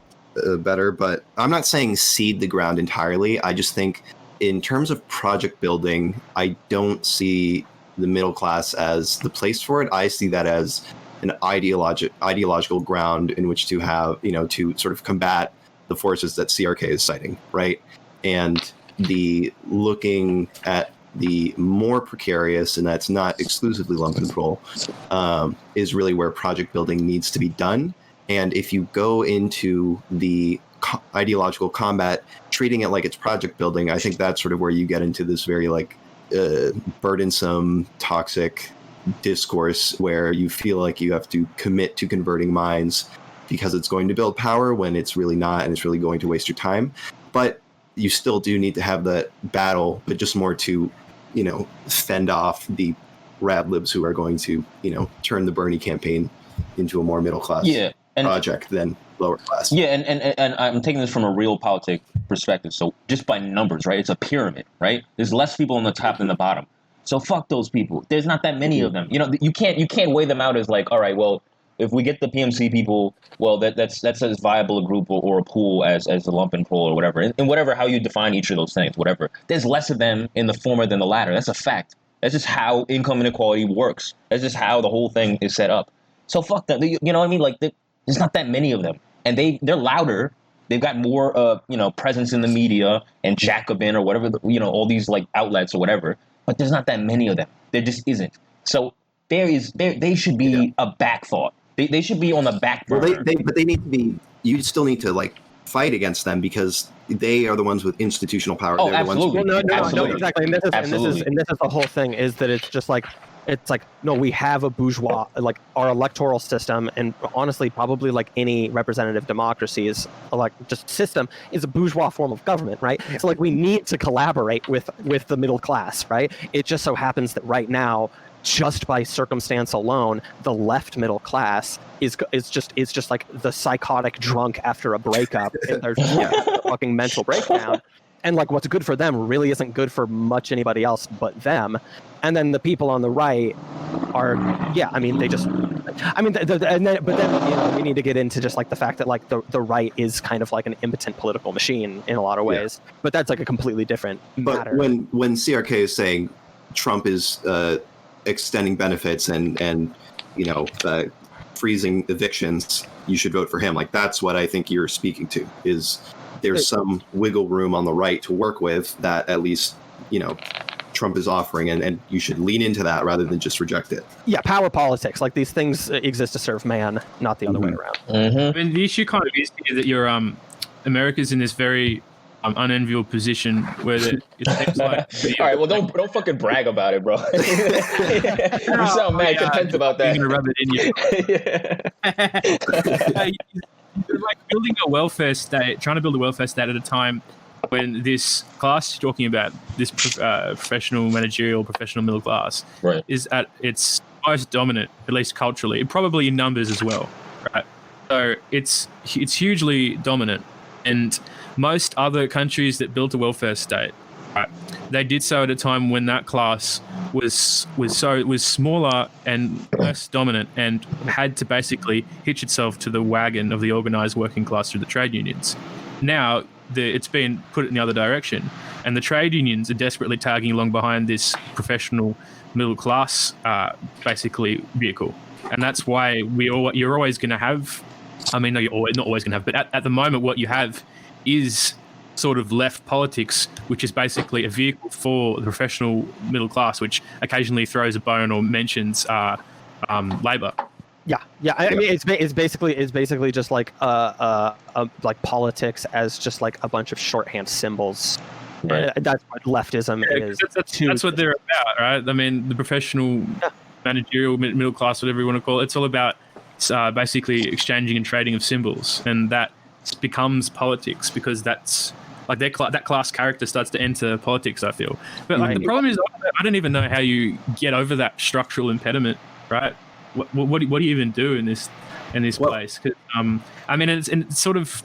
better, but I'm not saying cede the ground entirely. I just think in terms of project building, I don't see the middle class as the place for it. I see that as an ideological ground in which to have, to sort of combat the forces that CRK is citing, right? And the looking at the more precarious, and that's not exclusively Lumpenprole, is really where project building needs to be done. And if you go into the ideological combat, treating it like it's project building, I think that's sort of where you get into this very, like, burdensome, toxic discourse where you feel like you have to commit to converting minds because it's going to build power when it's really not, and it's really going to waste your time. But you still do need to have that battle, but just more to, fend off the rad libs who are going to, turn the Bernie campaign into a more middle class. Yeah. project than lower class. Yeah, and I'm taking this from a real politic perspective. So just by numbers, right? It's a pyramid, right? There's less people on the top than the bottom. So fuck those people. There's not that many of them. You know, you can't weigh them out as like, all right, well, if we get the PMC people, well, that's as viable a group or a pool as the Lumpen pool or whatever, and whatever how you define each of those things, whatever. There's less of them in the former than the latter. That's a fact. That's just how income inequality works. That's just how the whole thing is set up. So fuck that. You know what I mean? Like there's not that many of them, and they're louder. They've got more presence in the media and Jacobin or whatever, all these like outlets or whatever. But there's not that many of them. There just isn't. So they should be a back thought. They should be on the back burner. But they need to be. You still need to like fight against them because they are the ones with institutional power. Oh, They're absolutely. The ones No, exactly. And this is the whole thing is that it's just like. It's like, no, we have a bourgeois, like our electoral system, and honestly, probably like any representative democracy is like just system is a bourgeois form of government, right? So like we need to collaborate with the middle class, right? It just so happens that right now, just by circumstance alone, the left middle class is just like the psychotic drunk after a breakup, and they're a fucking mental breakdown. And like what's good for them really isn't good for much anybody else but them. And then the people on the right are, they just, but then we need to get into just like the fact that like the right is kind of like an impotent political machine in a lot of ways. Yeah. But that's like a completely different matter. But when CRK is saying Trump is extending benefits and freezing evictions, you should vote for him. Like that's what I think you're speaking to is. There's some wiggle room on the right to work with that at least, Trump is offering, and you should lean into that rather than just reject it. Yeah, power politics. Like these things exist to serve man, not the other way around. Mm-hmm. I mean, the issue kind of is that you're America's in this very unenviable position where it seems like... All right, well, don't fucking brag about it, bro. You sound mad content about that. You're going to rub it in you. You're like building a welfare state, trying to build a welfare state at a time when this class you're talking about, this professional managerial, professional middle class, right, is at its most dominant, at least culturally, probably in numbers as well, right? So it's hugely dominant, and most other countries that built a welfare state, right, they did so at a time when that class was smaller and less dominant and had to basically hitch itself to the wagon of the organized working class through the trade unions. Now it's been put in the other direction, and the trade unions are desperately tagging along behind this professional middle class basically vehicle, and that's why you're always going to have. I mean, no, you're not always going to have, but at the moment, what you have is sort of left politics, which is basically a vehicle for the professional middle class, which occasionally throws a bone or mentions labor. Yeah. I mean, it's basically just like like politics as just like a bunch of shorthand symbols. Right. That's what leftism is. That's what they're about, right? I mean, the professional, managerial, middle class, whatever you want to call it, it's all about basically exchanging and trading of symbols, and that becomes politics because that's like that class character starts to enter politics, I feel. But like the problem is, I don't even know how you get over that structural impediment, right? What do you even do in this place? Cause, I mean, it's sort of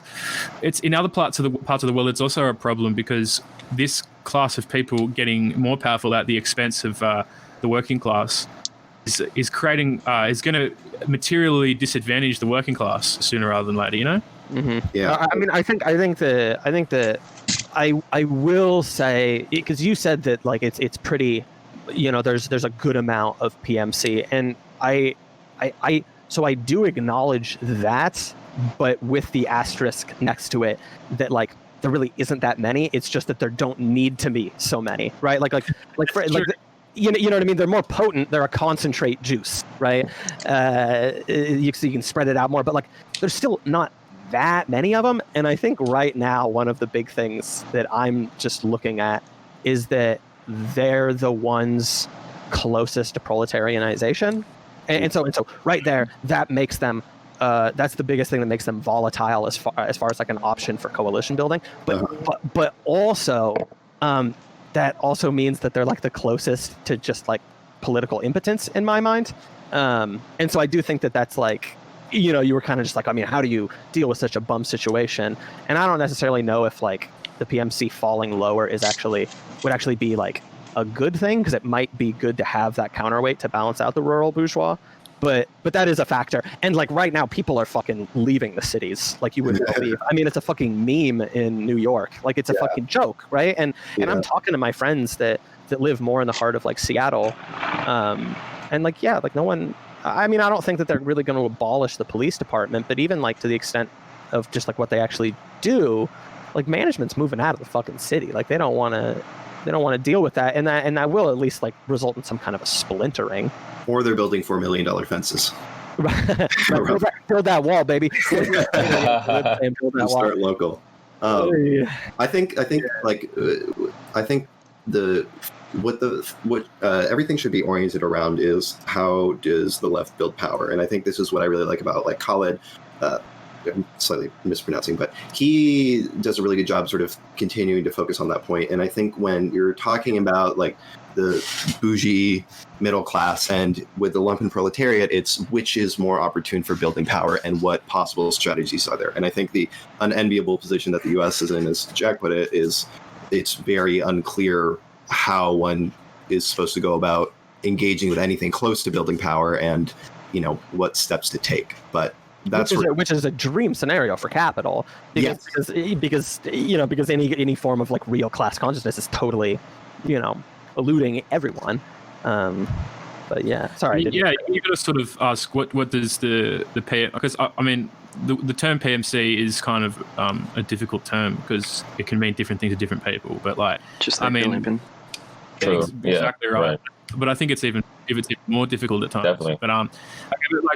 in other parts of the world. It's also a problem because this class of people getting more powerful at the expense of the working class is going to materially disadvantage the working class sooner rather than later. You know? Mm-hmm. Yeah. I mean, I think that I will say, because you said that like it's pretty, there's a good amount of PMC, and so I do acknowledge that, but with the asterisk next to it that like there really isn't that many. It's just that there don't need to be so many, right? You know what I mean? They're more potent. They're a concentrate juice, right? So you can spread it out more, but like there's still not that many of them. And I think right now one of the big things that I'm just looking at is that they're the ones closest to proletarianization. And so right there, that makes them that's the biggest thing that makes them volatile as far as like an option for coalition building. But also that also means that they're like the closest to just like political impotence in my mind. And so I do think that that's like you were kind of just like, I mean, how do you deal with such a bum situation? And I don't necessarily know if like the PMC falling lower would actually be like a good thing, because it might be good to have that counterweight to balance out the rural bourgeois. But that is a factor. And like right now, people are fucking leaving the cities like you wouldn't believe. I mean, it's a fucking meme in New York. Like it's a fucking joke, right? And I'm talking to my friends that live more in the heart of like Seattle, and like like no one. I mean, I don't think that they're really going to abolish the police department, but even like to the extent of just like what they actually do, like management's moving out of the fucking city. Like they don't want to deal with that, and that will at least like result in some kind of a splintering. Or they're building $4 million fences. Build that wall, baby. Build that wall. Start local. I think what everything should be oriented around is how does the left build power, and I think this is what I really like about like Khaled. I'm slightly mispronouncing, but he does a really good job sort of continuing to focus on that point. And I think when you're talking about like the bougie middle class and with the Lumpenproletariat, it's which is more opportune for building power and what possible strategies are there. And I think the unenviable position that the U.S. is in, as Jack put it, is it's very unclear how one is supposed to go about engaging with anything close to building power and, what steps to take. But that's which is a dream scenario for capital, because any form of like real class consciousness is totally, eluding everyone. But yeah, sorry. You got to sort of ask what does the PM, because I mean the term PMC is kind of a difficult term because it can mean different things to different people. But like, just like Lumpen. True. Exactly right. But I think it's even more difficult at times. Definitely.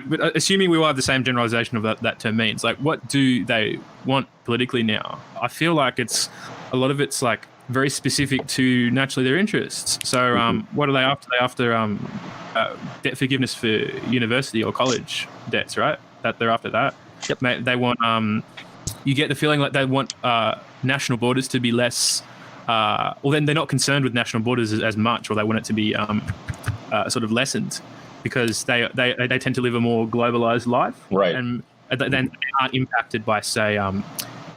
But assuming we all have the same generalization of that term means, like, what do they want politically now? I feel like a lot of it's like very specific to naturally their interests. So what are they after? They after debt forgiveness for university or college debts, right? That they're after that. Yep. They want you get the feeling like they want national borders to be less. Well, then they're not concerned with national borders as much, or they want it to be sort of lessened, because they tend to live a more globalized life, right? And then they aren't impacted by, say,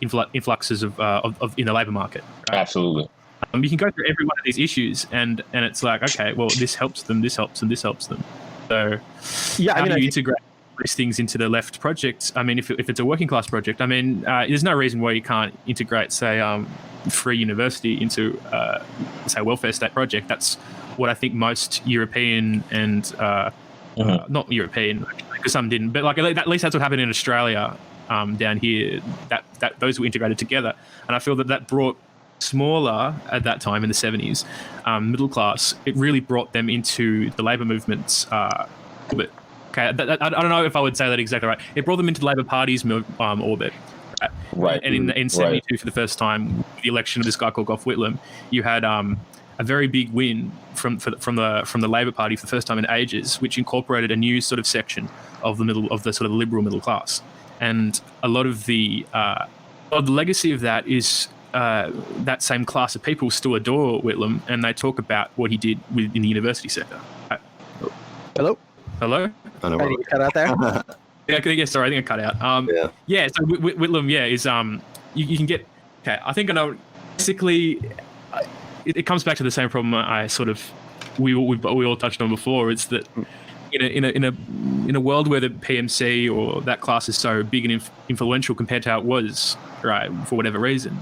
influxes of in the labor market. Right? Absolutely. You can go through every one of these issues, and it's like, okay, well, this helps them, this helps them, this helps them. So, how do you integrate these things into the left project? I mean, if it's a working class project, I mean, there's no reason why you can't integrate, say, free university into, say, welfare state project. That's what I think most European and not European, because some didn't, but like at least that's what happened in Australia down here. That those were integrated together, and I feel that brought smaller at that time in the 70s middle class. It really brought them into the labour movement's orbit. Okay, I don't know if I would say that exactly right. It brought them into the Labour Party's orbit. Right. And in 72, for the first time, with the election of this guy called Gough Whitlam, you had a very big win from the Labour Party for the first time in ages, which incorporated a new sort of section of the sort of liberal middle class. And a lot of the legacy of that is that same class of people still adore Whitlam, and they talk about what he did in the university sector. Hello. I know Did you cut out there? Yeah, sorry, I think I cut out. So Whitlam, is you can get. Okay, I think I know. Basically, it comes back to the same problem I sort of we all touched on before. It's that in a world where the PMC or that class is so big and influential compared to how it was, right, for whatever reason,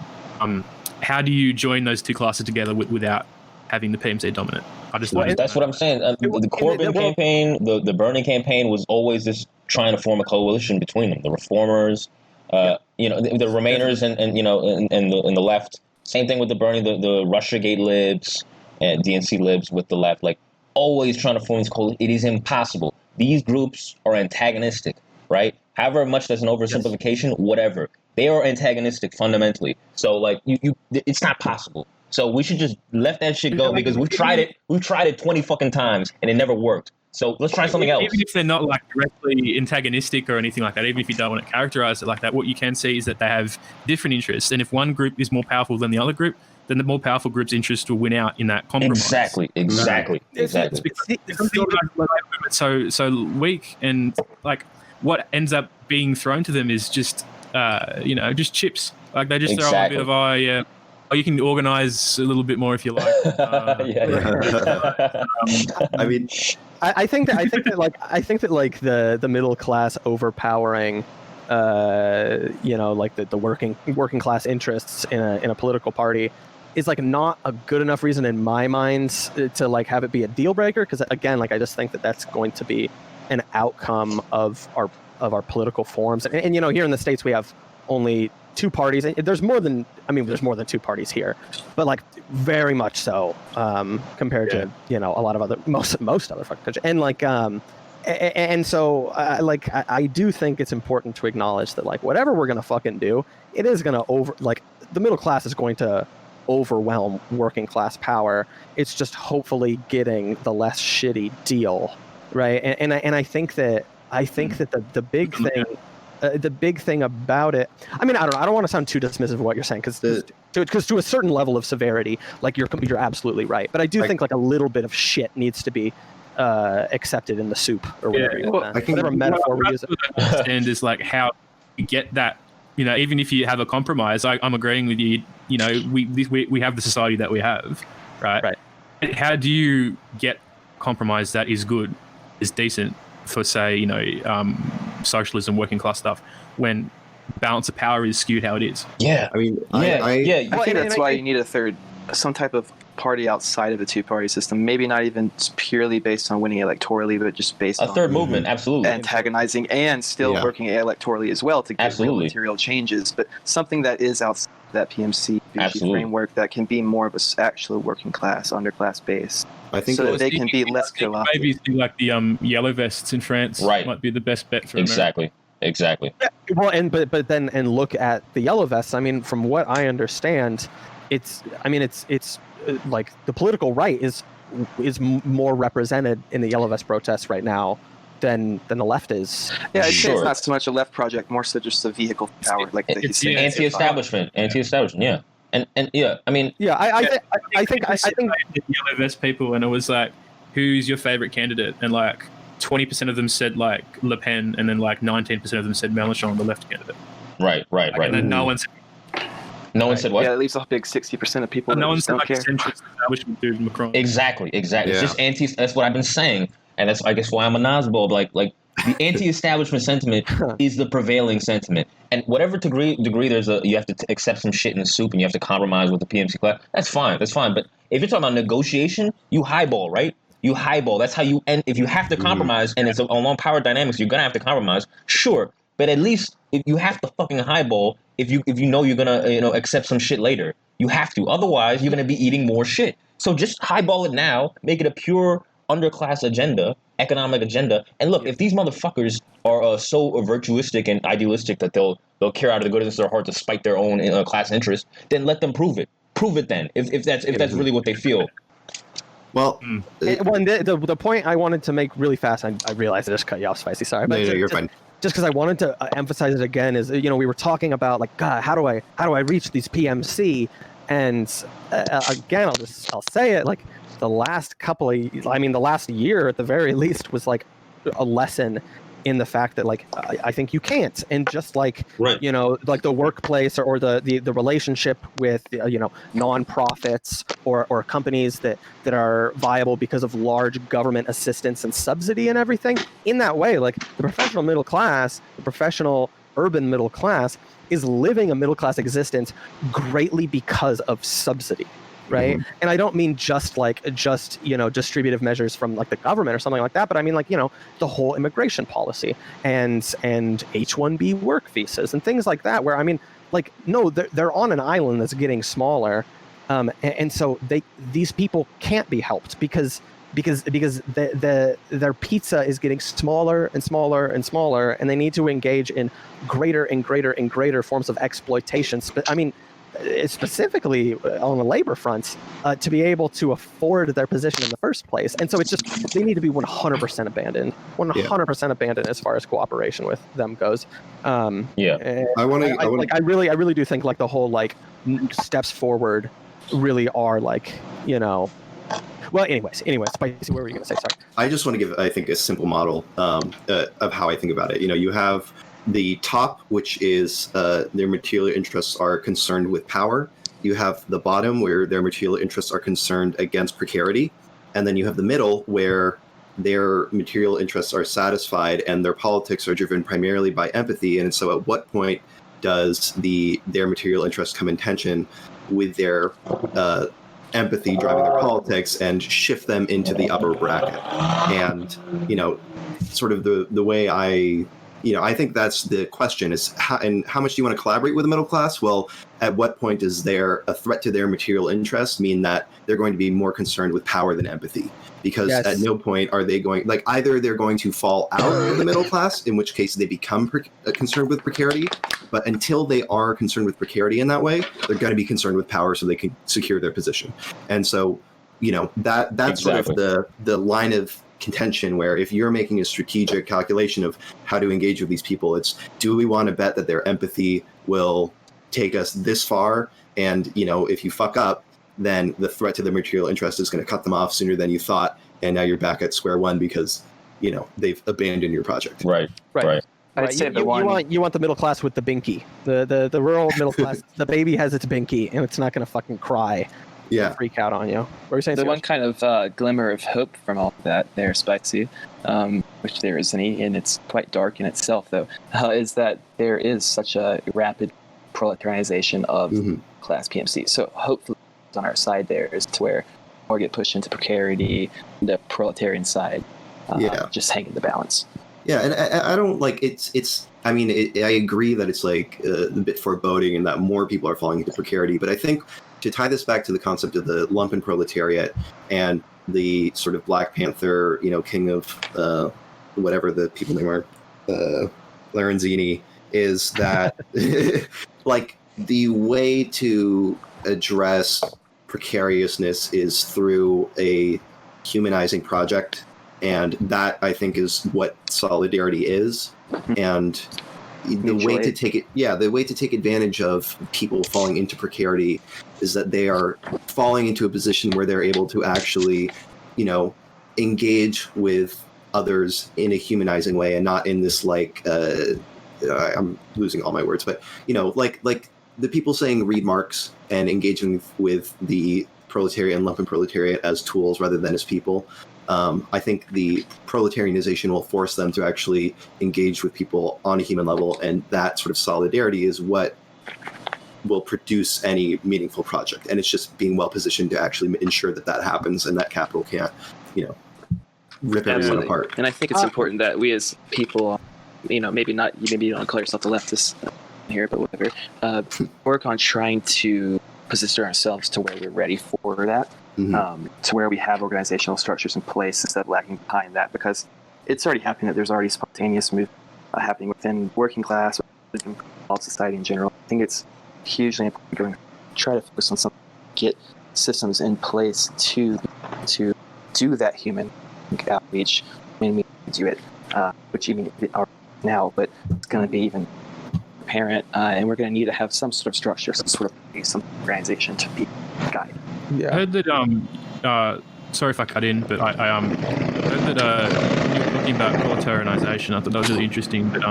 how do you join those two classes together without having the PMC dominant? That's what I'm saying. The Corbyn campaign, the Bernie campaign was always just trying to form a coalition between them. The reformers, the Remainers, and the left. Same thing with the Bernie, the Russiagate libs and DNC libs with the left. Like always trying to form this coalition. It is impossible. These groups are antagonistic, right? However much that's an oversimplification, whatever. They are antagonistic fundamentally. So like it's not possible. So we should just let that shit go, because we've tried it. We've tried it 20 fucking times and it never worked. So let's try something else. Even if they're not like directly antagonistic or anything like that, even if you don't want to characterize it like that, what you can see is that they have different interests. And if one group is more powerful than the other group, then the more powerful group's interest will win out in that compromise. Exactly. It's because the movement so weak, and like what ends up being thrown to them is just just chips. Like they just throw a bit of you can organize a little bit more if you like. I mean, I think that like the middle class overpowering, like the working class interests in a political party is like not a good enough reason in my mind to like have it be a deal breaker. Because again, like I just think that that's going to be an outcome of our political forms. And here in the States we have only two parties. There's more than two parties here, but like very much so compared to a lot of other most other fucking countries. And like and so I do think it's important to acknowledge that like whatever we're gonna fucking do, it is gonna the middle class is going to overwhelm working class power. It's just hopefully getting the less shitty deal, right? And I think that the big thing. The big thing about it, I mean, I don't know. I don't want to sound too dismissive of what you're saying, because to a certain level of severity, like you're absolutely right. But I do think like a little bit of shit needs to be accepted in the soup or whatever. Whatever metaphor we use. What I understand is like how you get that. Even if you have a compromise, I'm agreeing with you. We have the society that we have, right? Right. How do you get compromise that is good, is decent? For say, socialism, working class stuff, when balance of power is skewed how it is. Yeah, I think that's why you need some type of party outside of the two-party system. Maybe not even purely based on winning electorally, but just based on a third movement, absolutely antagonizing and still working electorally as well to get real material changes. But something that is outside that PMC framework that can be more of an actual working class, underclass base. I think so that they can be less co-opted. Maybe like the yellow vests in France might be the best bet for America. Exactly. Yeah, well, but then look at the yellow vests. I mean, from what I understand, it's like the political right is more represented in the yellow vest protests right now than the left is. Yeah, I'd say it's not so much a left project, more so just a vehicle for power, like it's anti-establishment. Yeah. And yeah, I mean, yeah, I think the yellow vest people, and it was like, who's your favorite candidate? And like 20% of them said like Le Pen, and then like 19% of them said Mélenchon, the left candidate. Right. And then no one said what? Yeah, it leaves a big 60% of people. No one said don't like care. centrist establishment dude Macron. Exactly. Yeah. It's just anti. That's what I've been saying, and that's I guess why I'm a Nazbulb. Like the anti-establishment sentiment is the prevailing sentiment, and whatever degree there's you have to accept some shit in the soup, and you have to compromise with the PMC class. That's fine. But if you're talking about negotiation, you highball, right? You highball. That's how you end. If you have to compromise, and it's along power dynamics, you're gonna have to compromise. Sure, but at least if you have to fucking highball, if you know you're gonna accept some shit later, you have to. Otherwise, you're gonna be eating more shit. So just highball it now. Make it a pure underclass agenda, economic agenda. And look, if these motherfuckers are so virtuistic and idealistic that they'll care out of the goodness of their heart to spite their own class interest, then let them prove it. Prove it then. If that's really what they feel. Well, the point I wanted to make really fast, I realized I just cut you off, Spicy. Sorry, but you're fine. Just because I wanted to emphasize it again is, we were talking about like, God, how do I reach these PMC? And again, I'll say it, like the last the last year at the very least was like a lesson in the fact that like I think you can't, and just like like the workplace or the relationship with nonprofits or companies that are viable because of large government assistance and subsidy and everything. In that way, like the professional middle class, the professional urban middle class is living a middle class existence greatly because of subsidy. Right. Mm-hmm. And I don't mean just distributive measures from like the government or something like that, but I mean like, the whole immigration policy and H-1B work visas and things like that, where I mean, like, no, they're on an island that's getting smaller. And so these people can't be helped because their pizza is getting smaller and smaller and smaller, and they need to engage in greater and greater and greater forms of exploitation. I mean, specifically on the labor fronts, to be able to afford their position in the first place. And so it's just, they need to be 100% abandoned, 100% abandoned as far as cooperation with them goes. I really do think like the whole like steps forward really are like, Well, anyways, Spicy, what were you going to say? Sorry. I just want to give, I think, a simple model of how I think about it. You have the top, which is their material interests are concerned with power. You have the bottom, where their material interests are concerned against precarity. And then you have the middle, where their material interests are satisfied and their politics are driven primarily by empathy. And so at what point does their material interests come in tension with their empathy driving their politics and shift them into the upper bracket? And, sort of the way I think that's the question is how much do you want to collaborate with the middle class? Well, at what point does a threat to their material interests mean that they're going to be more concerned with power than empathy? Because at no point are they going, either they're going to fall out of the middle class, in which case they become concerned with precarity. But until they are concerned with precarity in that way, they're going to be concerned with power so they can secure their position. And so, that's exactly. sort of the line of contention, where if you're making a strategic calculation of how to engage with these people, it's, do we want to bet that their empathy will take us this far? And, if you fuck up, then the threat to their material interest is going to cut them off sooner than you thought. And now you're back at square one because, they've abandoned your project. Right. I'd say you want the middle class with the binky, the rural middle class. The baby has its binky and it's not going to fucking cry. Yeah. Freak out on you. What were you saying? The one kind of glimmer of hope from all that there, Spicy, which there isn't any, and it's quite dark in itself, though, is that there is such a rapid proletarianization of class PMC. So hopefully on our side there is to where more get pushed into precarity, the proletarian side, just hanging the balance. Yeah, and I don't I agree that it's a bit foreboding and that more people are falling into precarity, but I think to tie this back to the concept of the Lumpenproletariat and the sort of Black Panther, king of whatever the people name are, Lorenzini, is that the way to address precariousness is through a humanizing project, and that I think is what solidarity is. And the way to take advantage of people falling into precarity is that they are falling into a position where they're able to actually, engage with others in a humanizing way, and not in this I'm losing all my words, but like the people saying read Marx and engaging with the proletariat and Lumpenproletariat as tools rather than as people. I think the proletarianization will force them to actually engage with people on a human level, and that sort of solidarity is what will produce any meaningful project. And it's just being well positioned to actually ensure that happens, and that capital can't, rip everyone apart. And I think it's important that we as people, maybe you don't call yourself a leftist here, but whatever, work on trying to position ourselves to where we're ready for that. To where we have organizational structures in place instead of lagging behind that, because it's already happening that there's already spontaneous movement happening within working class, within all society in general. I think it's hugely important to try to focus on something, get systems in place to do that human outreach when we do it, which even are now, but it's going to be even apparent, and we're going to need to have some sort of structure, some organization to be guide. Yeah. I heard that, sorry if I cut in, but I heard that you were talking about proletarianization. I thought that was really interesting. But,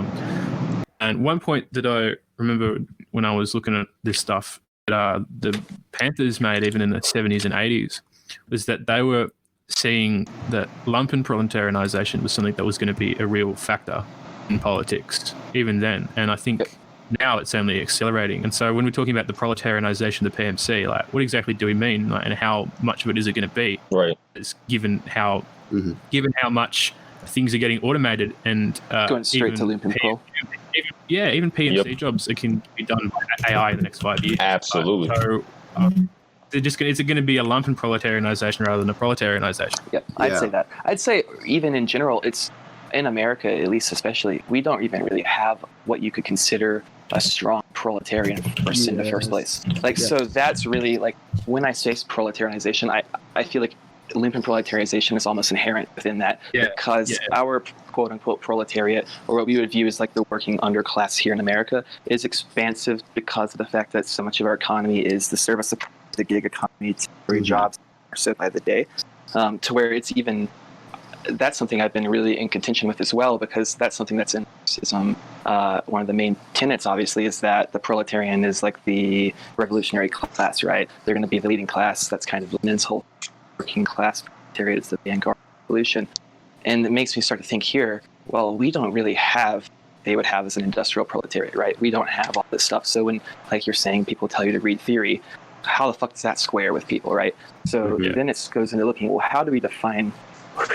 and one point that I remember when I was looking at this stuff that the Panthers made even in the 70s and 80s was that they were seeing that lumpen proletarianization was something that was going to be a real factor in politics even then. And I think now it's only accelerating. And so when we're talking about the proletarianization of the PMC, what exactly do we mean, and how much of it is it going to be? Right. It's given how much things are getting automated and going straight to Lumpen Pro. Even PMC jobs that can be done by AI in the next 5 years. Absolutely. Is it going to be a lumpen proletarianization rather than a proletarianization? Yeah, I'd say that. I'd say even in general, it's in America, at least especially, we don't even really have what you could consider a strong proletarian force in the first place. So that's really when I say proletarianization, I feel like lumpen proletarianization is almost inherent within that, because our quote unquote proletariat, or what we would view as the working underclass here in America, is expansive because of the fact that so much of our economy is the service of the gig economy, temporary jobs are so by the day. to where it's even. That's something I've been really in contention with as well, because that's something that's in Marxism. One of the main tenets, obviously, is that the proletarian is like the revolutionary class, right? They're going to be the leading class. That's kind of Lenin's whole working class proletariat is the vanguard revolution. And it makes me start to think here, well, we don't really have, they would have as an industrial proletariat, right? We don't have all this stuff. So when, like you're saying, people tell you to read theory, how the fuck does that square with people, right? So then it goes into looking, well, how do we define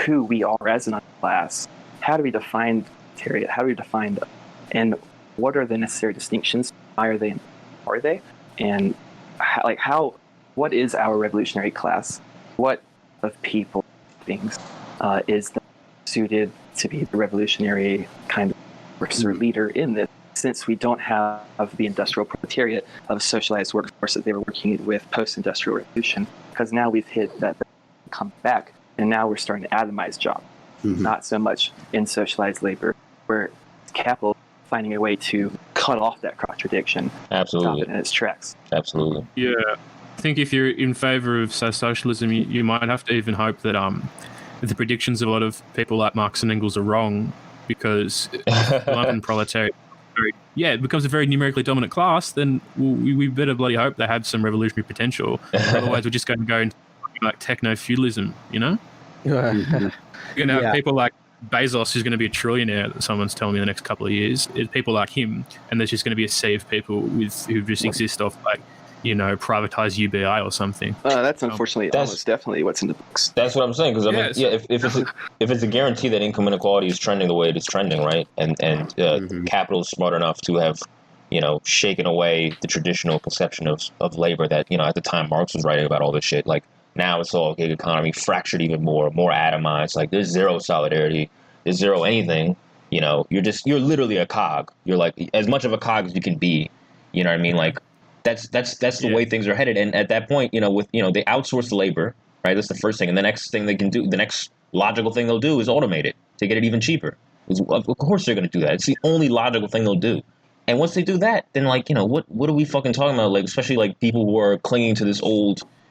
who we are as an class? How do we define proletariat? How do we define them? And what are the necessary distinctions? Why are they? And what is our revolutionary class? What of people, things, is suited to be the revolutionary kind of leader in this? Since we don't have the industrial proletariat of a socialized workforce that they were working with post-industrial revolution, because now we've hit that come back. And now we're starting to atomize jobs, not so much in socialized labor, where capital finding a way to cut off that contradiction, absolutely, stop it in its tracks. Absolutely. Yeah, I think if you're in favor of socialism, you might have to even hope that the predictions of a lot of people like Marx and Engels are wrong, because if the Lumpenproletariat, it becomes a very numerically dominant class, then we better bloody hope they have some revolutionary potential. Otherwise, we're just going to go into like techno-feudalism, you know? You're going to have people like Bezos, who's going to be a trillionaire, that someone's telling me in the next couple of years. It's people like him, and there's just going to be a sea of people who just exist off, like, you know, privatized UBI or something. That's unfortunately almost definitely what's in the books. That's what I'm saying, because I mean, if it's a guarantee that income inequality is trending the way it is trending, right, and capital is smart enough to have, you know, shaken away the traditional conception of labor that, you know, at the time Marx was writing about all this shit, like, now it's all gig economy, fractured even more atomized. Like, there's zero solidarity, there's zero anything. You know, you're literally a cog. You're like as much of a cog as you can be. You know what I mean? Like, that's the way things are headed. And at that point, you know, they outsource the labor, right? That's the first thing. And the next thing they can do, the next logical thing they'll do is automate it to get it even cheaper. Of course they're going to do that. It's the only logical thing they'll do. And once they do that, then, like, you know, what are we fucking talking about? Like, especially like people who are clinging to this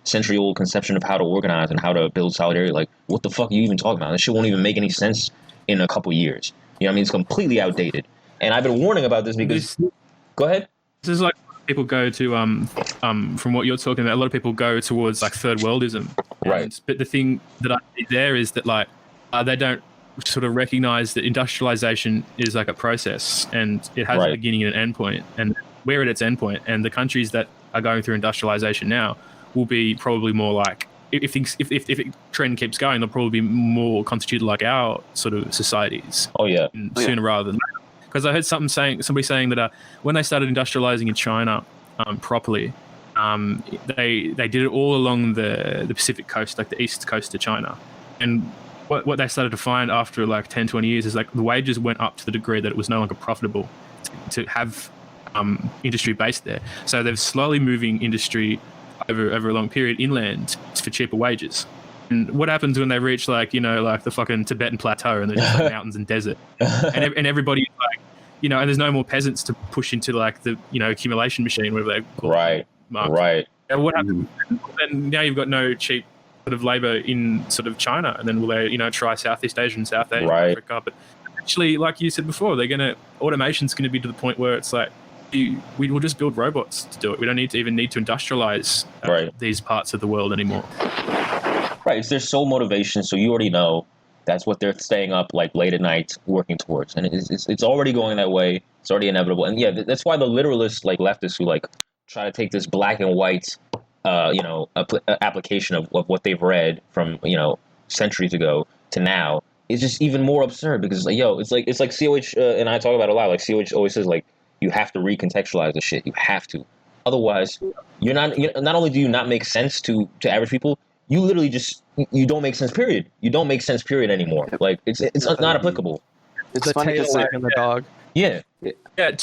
century-old conception of how to organize and how to build solidarity. Like, what the fuck are you even talking about? This shit won't even make any sense in a couple years. You know what I mean? It's completely outdated. And I've been warning about this because... Go ahead. This is like people go to, from what you're talking about, a lot of people go towards, like, third worldism. Right. But the thing that I see there is that, like, they don't sort of recognize that industrialization is like a process, and it has a beginning and an end point, and we're at its end point. And the countries that are going through industrialization now will be probably more like, if it trend keeps going, they'll probably be more constituted like our sort of societies. Sooner rather than later. Because I heard somebody saying that when they started industrializing in China properly, they did it all along the Pacific coast, like the east coast of China. And what they started to find after like 10, 20 years is like the wages went up to the degree that it was no longer profitable to have industry based there. So they're slowly moving industry over a long period inland for cheaper wages. And what happens when they reach, like, you know, like the fucking Tibetan plateau and there's just like mountains and desert, and everybody's like, you know, and there's no more peasants to push into like the, you know, accumulation machine, whatever they call it. Right. And what happens? Then now you've got no cheap sort of labor in sort of China, and then will they, you know, try Southeast Asia and South Asia, Africa? But actually, like you said before, automation's going to be to the point where it's like, we will just build robots to do it. We don't need to industrialize these parts of the world anymore. Right. It's their sole motivation. So you already know that's what they're staying up like late at night working towards. And it's already going that way. It's already inevitable. And yeah, that's why the literalists, like leftists who like try to take this black and white, application of what they've read from, you know, centuries ago to now is just even more absurd, because like, it's like COH and I talk about it a lot. Like COH always says, like, you have to recontextualize the shit. You have to. Otherwise, not only do you not make sense to average people, you literally you don't make sense, period. You don't make sense, period, anymore. Like, it's not applicable. It's the tail wagging the dog. Yeah.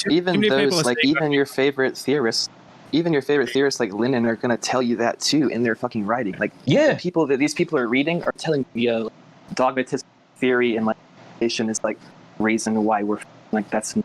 Even those, like, even your favorite theorists like Lenin are going to tell you that too in their fucking writing. Like, the people that these people are reading are telling you, dogmatism theory and like nation is like reason why we're like, that's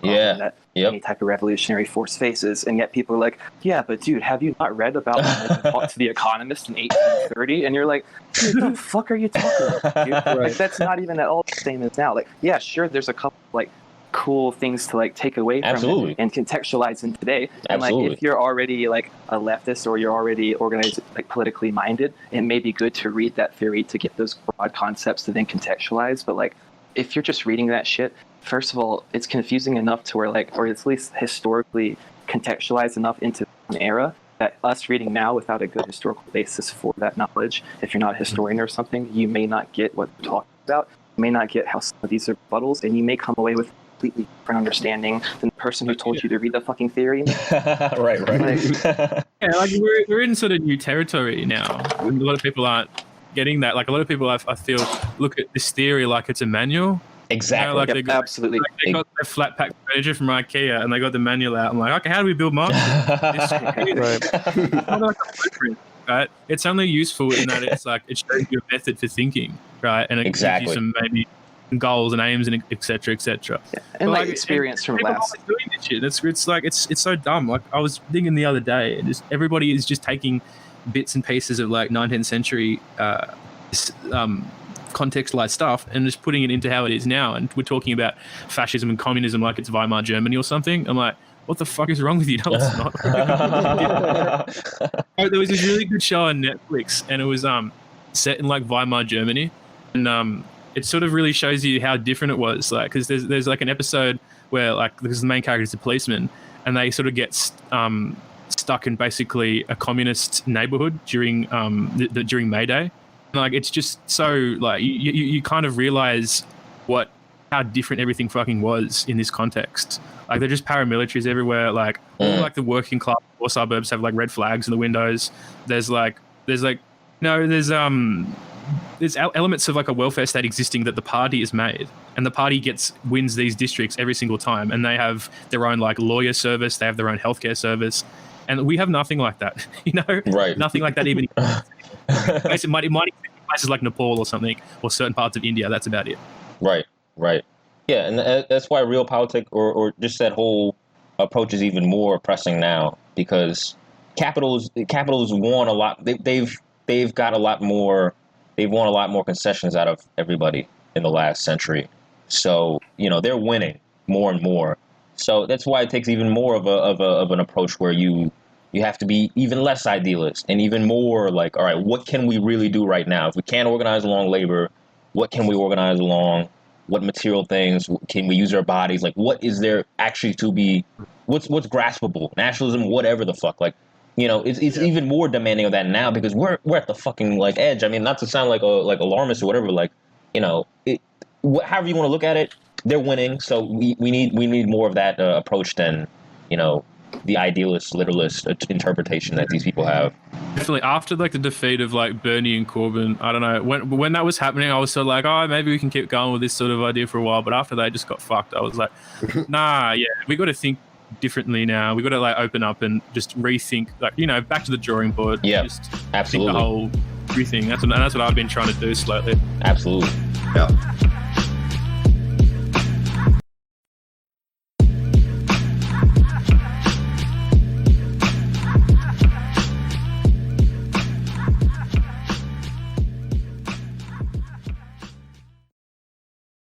that any type of revolutionary force faces. And yet people are like, yeah, but dude, have you not read about talk to The Economist in 1830? And you're like, dude, what the fuck are you talking about, dude? Right. Like, that's not even at all the same as now. Like, yeah, sure, there's a couple like cool things to like take away from it and contextualize in today. And like, if you're already like a leftist or you're already organized, like politically minded, it may be good to read that theory to get those broad concepts to then contextualize. But like, if you're just reading that shit, first of all, it's confusing enough to where like, or at least historically contextualized enough into an era that us reading now without a good historical basis for that knowledge, if you're not a historian or something, you may not get what they're talking about. You may not get how some of these are rebuttals, and you may come away with a completely different understanding than the person who told you to read the fucking theory. Right. Yeah, like we're in sort of new territory now. A lot of people aren't getting that. Like a lot of people, I feel, look at this theory like it's a manual. Exactly. You know, like Absolutely. Like they got their flat pack furniture from IKEA and they got the manual out. I'm like, okay, how do we build markets? It's not like a blueprint, right? It's only useful in that it's like it shows you a method for thinking, right? And it gives you some maybe goals and aims and et cetera, et cetera. Yeah. And like experience from last. Doing this shit. It's like it's so dumb. Like I was thinking the other day, and just everybody is just taking bits and pieces of like 19th century contextualized stuff and just putting it into how it is now. And we're talking about fascism and communism like it's Weimar Germany or something. I'm like, what the fuck is wrong with you? No, it's not. There was this really good show on Netflix, and it was set in like Weimar Germany, and it sort of really shows you how different it was. Like, because there's like an episode where like because the main character is a policeman, and they sort of get stuck in basically a communist neighborhood during during May Day. And like it's just so like you kind of realize how different everything fucking was in this context. Like they're just paramilitaries everywhere. Like all like the working class or suburbs have like red flags in the windows. There's elements of like a welfare state existing that the party has made, and the party wins these districts every single time, and they have their own like lawyer service, they have their own healthcare service, and we have nothing like that. Right? Nothing like that even. It might exist in places like Nepal or something, or certain parts of India. That's about it. Right. Yeah, and that's why real politics or just that whole approach is even more pressing now, because capitals won a lot. They've got a lot more. They've won a lot more concessions out of everybody in the last century. So they're winning more and more. So that's why it takes even more of an approach where you have to be even less idealist and even more like, all right, what can we really do right now? If we can't organize along labor, what can we organize along? What material things can we use our bodies? Like, what is there actually to be? What's graspable? Nationalism, whatever the fuck. Like, it's even more demanding of that now because we're at the fucking like edge. I mean, not to sound like alarmist or whatever. Like, however you want to look at it, they're winning. So we need more of that approach than the idealist, literalist interpretation that these people have. Definitely after like the defeat of like Bernie and Corbyn, I don't know, when that was happening, I was sort of like, oh, maybe we can keep going with this sort of idea for a while. But after they just got fucked, I was like, nah, yeah, we got to think differently now. We got to like open up and just rethink, like back to the drawing board. Yeah, just absolutely. Think the whole everything. That's what I've been trying to do slowly. Absolutely. Yeah.